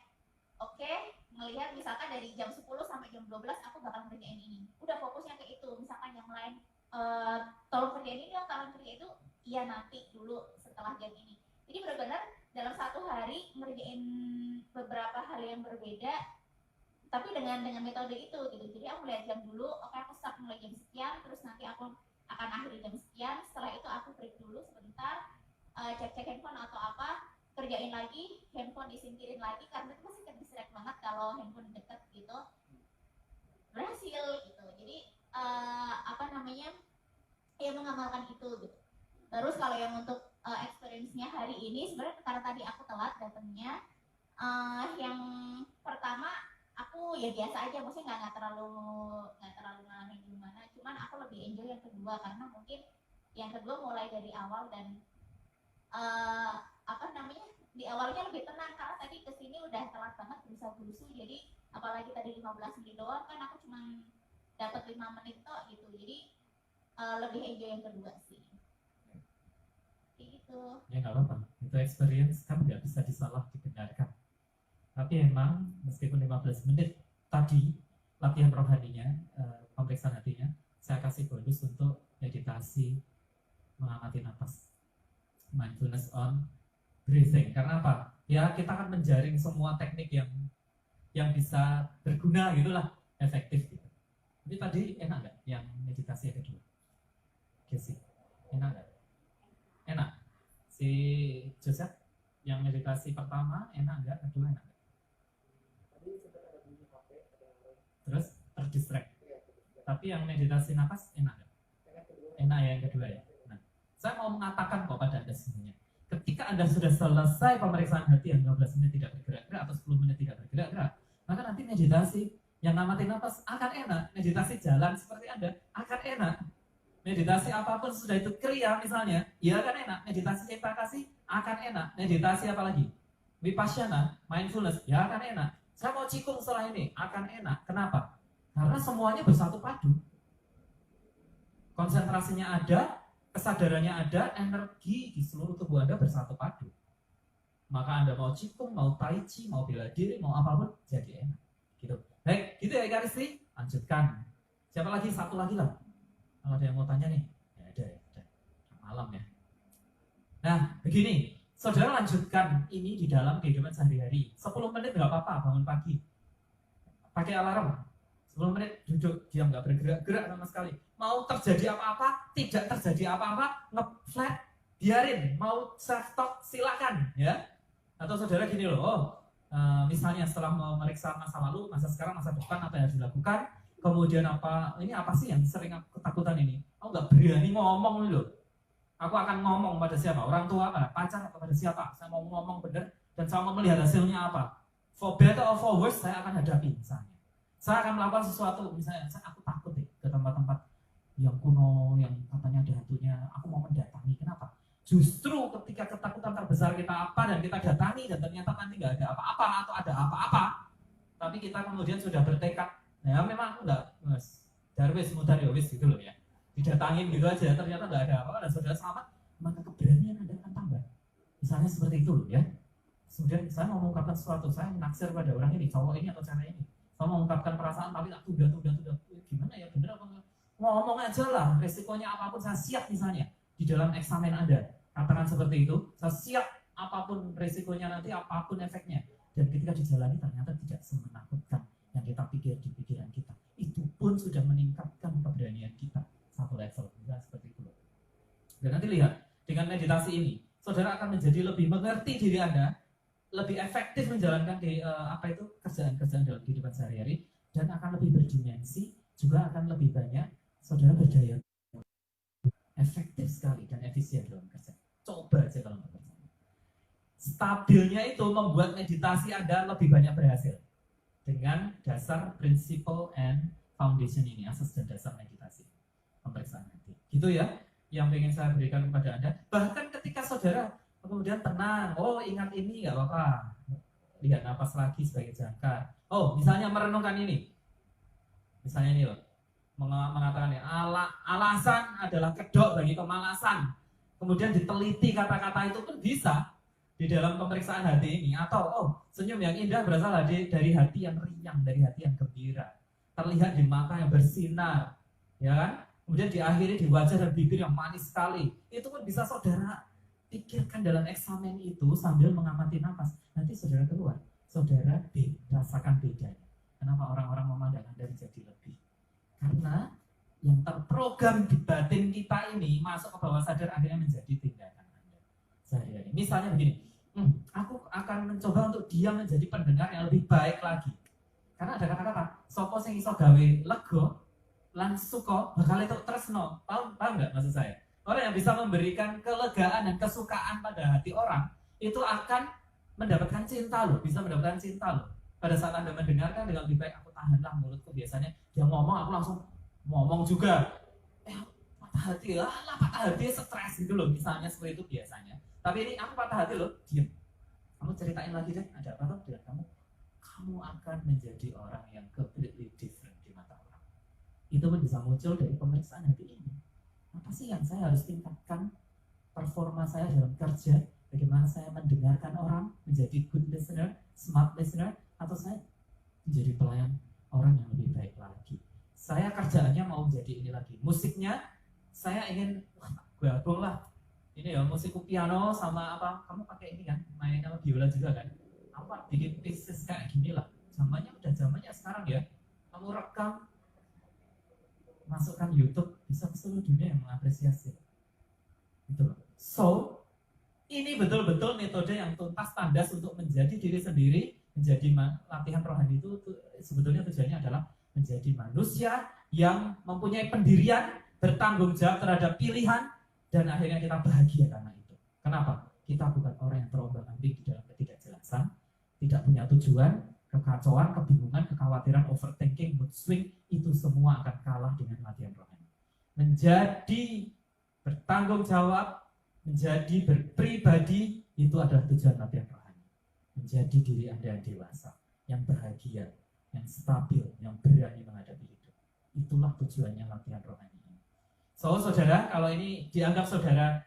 oke, melihat misalkan dari jam 10 sampai jam 12 aku bakal ngerjain ini. Udah fokusnya ke itu. Misalkan yang lain tolong kerjain ini, tolong kerjain itu, iya nanti dulu setelah jam ini. Jadi benar-benar dalam satu hari ngerjain beberapa hal yang berbeda, tapi dengan metode itu gitu. Jadi aku melihat jam dulu, oke aku start mulai jam sekian, terus nanti aku akan akhiri jam sekian. Setelah itu aku break dulu sebentar, cek-cek handphone atau apa, kerjain lagi, handphone disingkirin lagi karena itu masih terdistract banget kalau handphone deket gitu. Berhasil gitu. Jadi ya mengamalkan itu gitu. Terus kalau yang untuk experience-nya hari ini, sebenarnya karena tadi aku telat datangnya, yang pertama aku ya biasa aja, maksudnya nggak terlalu ngalamin gimana. Cuman aku lebih enjoy yang kedua karena mungkin yang kedua mulai dari awal dan di awalnya lebih tenang karena tadi kesini udah telat banget berusaha-berusuh. Jadi apalagi tadi 15 menit doang kan, aku cuma dapat 5 menit kok gitu. Jadi lebih enjoy yang kedua sih. Kayak gitu. Ya nggak apa-apa, itu experience kan nggak bisa disalah dibenarkan. Tapi emang meskipun 15 menit tadi latihan rohaninya, pemeriksaan hatinya, saya kasih bonus untuk meditasi mengamati nafas, mindfulness on breathing. Karena apa? Ya kita akan menjaring semua teknik yang bisa berguna gitulah, efektif gitu. Jadi tadi enak nggak yang meditasi yang kedua? Oke sih, enak nggak? Enak. Si Joseph Yang meditasi pertama enak nggak? Kedua enak nggak? Terus terdistract. Tapi yang meditasi nafas enak nggak? Enak ya yang kedua ya. Nah, saya mau mengatakan kepada Anda semuanya, ketika Anda sudah selesai pemeriksaan hati yang 12 menit tidak bergerak-gerak atau 10 menit tidak bergerak-gerak, maka nanti meditasi yang namatin nafas akan enak. Meditasi jalan seperti Anda akan enak. Meditasi apapun sudah itu kriya misalnya, ya akan enak. Meditasi cinta kasih akan enak. Meditasi apa lagi? Vipassana, mindfulness, ya akan enak. Saya mau cikung setelah ini, akan enak. Kenapa? Karena semuanya bersatu padu. Konsentrasinya ada, kesadarannya ada, energi di seluruh tubuh Anda bersatu padu. Maka Anda mau cikung, mau tai chi, mau bela diri, mau apapun, jadi enak. Gitu. Baik, gitu ya Ekaristi. Lanjutkan. Siapa lagi? Satu lagi lah. Kalau ada yang mau tanya nih, ya ada. Malam ya. Nah, begini. Saudara lanjutkan ini di dalam kehidupan sehari-hari. 10 menit nggak apa-apa, bangun pagi. Pakai alarm. 10 menit duduk, diam, nggak bergerak-gerak sama sekali. Mau terjadi apa-apa, tidak terjadi apa-apa, nge-flat, biarin. Mau self-talk, silakan. Ya. Atau saudara gini loh, misalnya setelah memeriksa masa lalu, masa sekarang, masa depan, apa yang harus dilakukan, kemudian ini apa sih yang sering aku ketakutan ini? Aku nggak berani ngomong nih loh. Aku akan ngomong pada siapa? Orang tua, pacar, atau pada siapa? Saya mau ngomong benar dan saya mau melihat hasilnya apa. For better or for worse, saya akan hadapi misalnya. Saya akan melakukan sesuatu, misalnya aku takut ke tempat-tempat yang kuno, yang katanya ada hantunya. Aku mau mendatangi. Kenapa? Justru ketika ketakutan terbesar kita apa dan kita datangi dan ternyata nanti nggak ada apa-apa atau ada apa-apa, tapi kita kemudian sudah bertekad, ya memang aku nggak, darwis mudar yowis gitu loh ya. Didatangin gitu aja, ternyata nggak ada apa-apa dan saudara selamat, maka keberanian Anda akan tambah. Misalnya seperti itu loh ya. Kemudian saya mau mengungkapkan sesuatu, saya menaksir pada orang ini, cowok ini atau cewek ini. Saya mau mengungkapkan perasaan tapi tak tunda. Gimana ya, bener apa enggak? Ngomong aja lah, resikonya apapun saya siap misalnya. Di dalam eksamen Anda, katakan seperti itu, saya siap apapun resikonya nanti, apapun efeknya. Dan ketika dijalani ternyata tidak semenakutkan yang kita pikir di pikiran kita. Itu pun sudah meningkatkan keberanian kita satu level, bisa seperti itu. Dan nanti lihat, dengan meditasi ini, saudara akan menjadi lebih mengerti diri Anda, lebih efektif menjalankan kerjaan-kerjaan dalam kehidupan sehari-hari, dan akan lebih berdimensi, juga akan lebih banyak saudara berdaya, efektif sekali dan efisien dalam kerja. Coba aja kalau nggak percaya. Stabilnya itu membuat meditasi Anda lebih banyak berhasil dengan dasar principle and foundation ini, asas dan dasar meditasi. Pemeriksaan hati. Gitu ya, yang ingin saya berikan kepada Anda. Bahkan ketika saudara kemudian tenang, oh ingat ini nggak apa-apa. Lihat napas lagi sebagai jangkar. Oh, misalnya merenungkan ini. Misalnya ini loh. Mengatakan ya, alasan adalah kedok bagi kemalasan. Kemudian diteliti kata-kata itu pun bisa di dalam pemeriksaan hati ini. Atau, senyum yang indah berasal dari hati yang riang, dari hati yang gembira. Terlihat di mata yang bersinar. Ya kan? Kemudian diakhiri di wajah dan bibir yang manis sekali. Itu pun bisa saudara pikirkan dalam eksamen itu sambil mengamati nafas. Nanti saudara keluar, saudara rasakan bedanya. Kenapa orang-orang memandang Anda menjadi lebih? Karena yang terprogram di batin kita ini masuk ke bawah sadar akhirnya menjadi tindakan Anda sehari-hari. Misalnya begini, aku akan mencoba untuk dia menjadi pendengar yang lebih baik lagi. Karena ada kata-kata, sopo sing iso gawe lego lan suka bakal itu tresno. Paham nggak maksud saya? Orang yang bisa memberikan kelegaan dan kesukaan pada hati orang itu akan mendapatkan cinta loh, bisa mendapatkan cinta loh. Pada saat Anda mendengarkan dengan lebih baik, aku tahanlah mulutku, biasanya dia ngomong aku langsung ngomong juga. Patah hati lah, patah hati stres gitu loh, misalnya seperti itu biasanya. Tapi ini aku patah hati loh, diam. Kamu ceritain lagi deh, ada apa tuh dengan kamu akan menjadi orang yang completely different di mata orang. Itu pun bisa muncul dari pemeriksaan hati ini. Apa sih yang saya harus tingkatkan performa saya dalam kerja? Bagaimana saya mendengarkan orang, menjadi good listener, smart listener, atau saya menjadi pelayan orang yang lebih baik lagi. Saya kerjaannya mau menjadi ini lagi. Musiknya, saya ingin, gabung lah. Ini ya, musikku piano sama apa, kamu pakai ini kan, main sama biola juga kan. Apa, bikin pieces kayak gini lah. Zamannya udah zamannya sekarang ya. Kamu rekam, masukkan YouTube, bisa ke seluruh dunia yang mengapresiasi. Gitu loh. So, Ini betul-betul metode yang tuntas tandas untuk menjadi diri sendiri, menjadi latihan rohani itu sebetulnya tujuannya adalah menjadi manusia yang mempunyai pendirian, bertanggung jawab terhadap pilihan, dan akhirnya kita bahagia karena itu. Kenapa? Kita bukan orang yang terombang-ambing di dalam ketidakjelasan, tidak punya tujuan, kekacauan, kebingungan, kekhawatiran, overthinking, mood swing, itu semua akan kalah dengan latihan rohani. Menjadi bertanggung jawab, menjadi berpribadi, itu adalah tujuan latihan rohani. Menjadi diri Anda yang dewasa, yang bahagia, yang stabil, yang berani menghadapi hidup. Itulah tujuannya latihan rohani ini. So, saudara, kalau ini dianggap saudara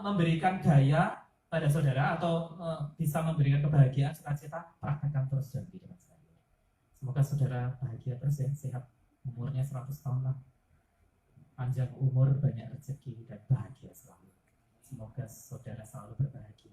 memberikan daya pada saudara atau bisa memberikan kebahagiaan, sukacita, praktekkan terus dalam kehidupan saya. Semoga saudara bahagia terus ya, sehat, umurnya 100 tahun lah. Panjang umur, banyak rezeki, dan bahagia selalu. Semoga saudara selalu berbahagia.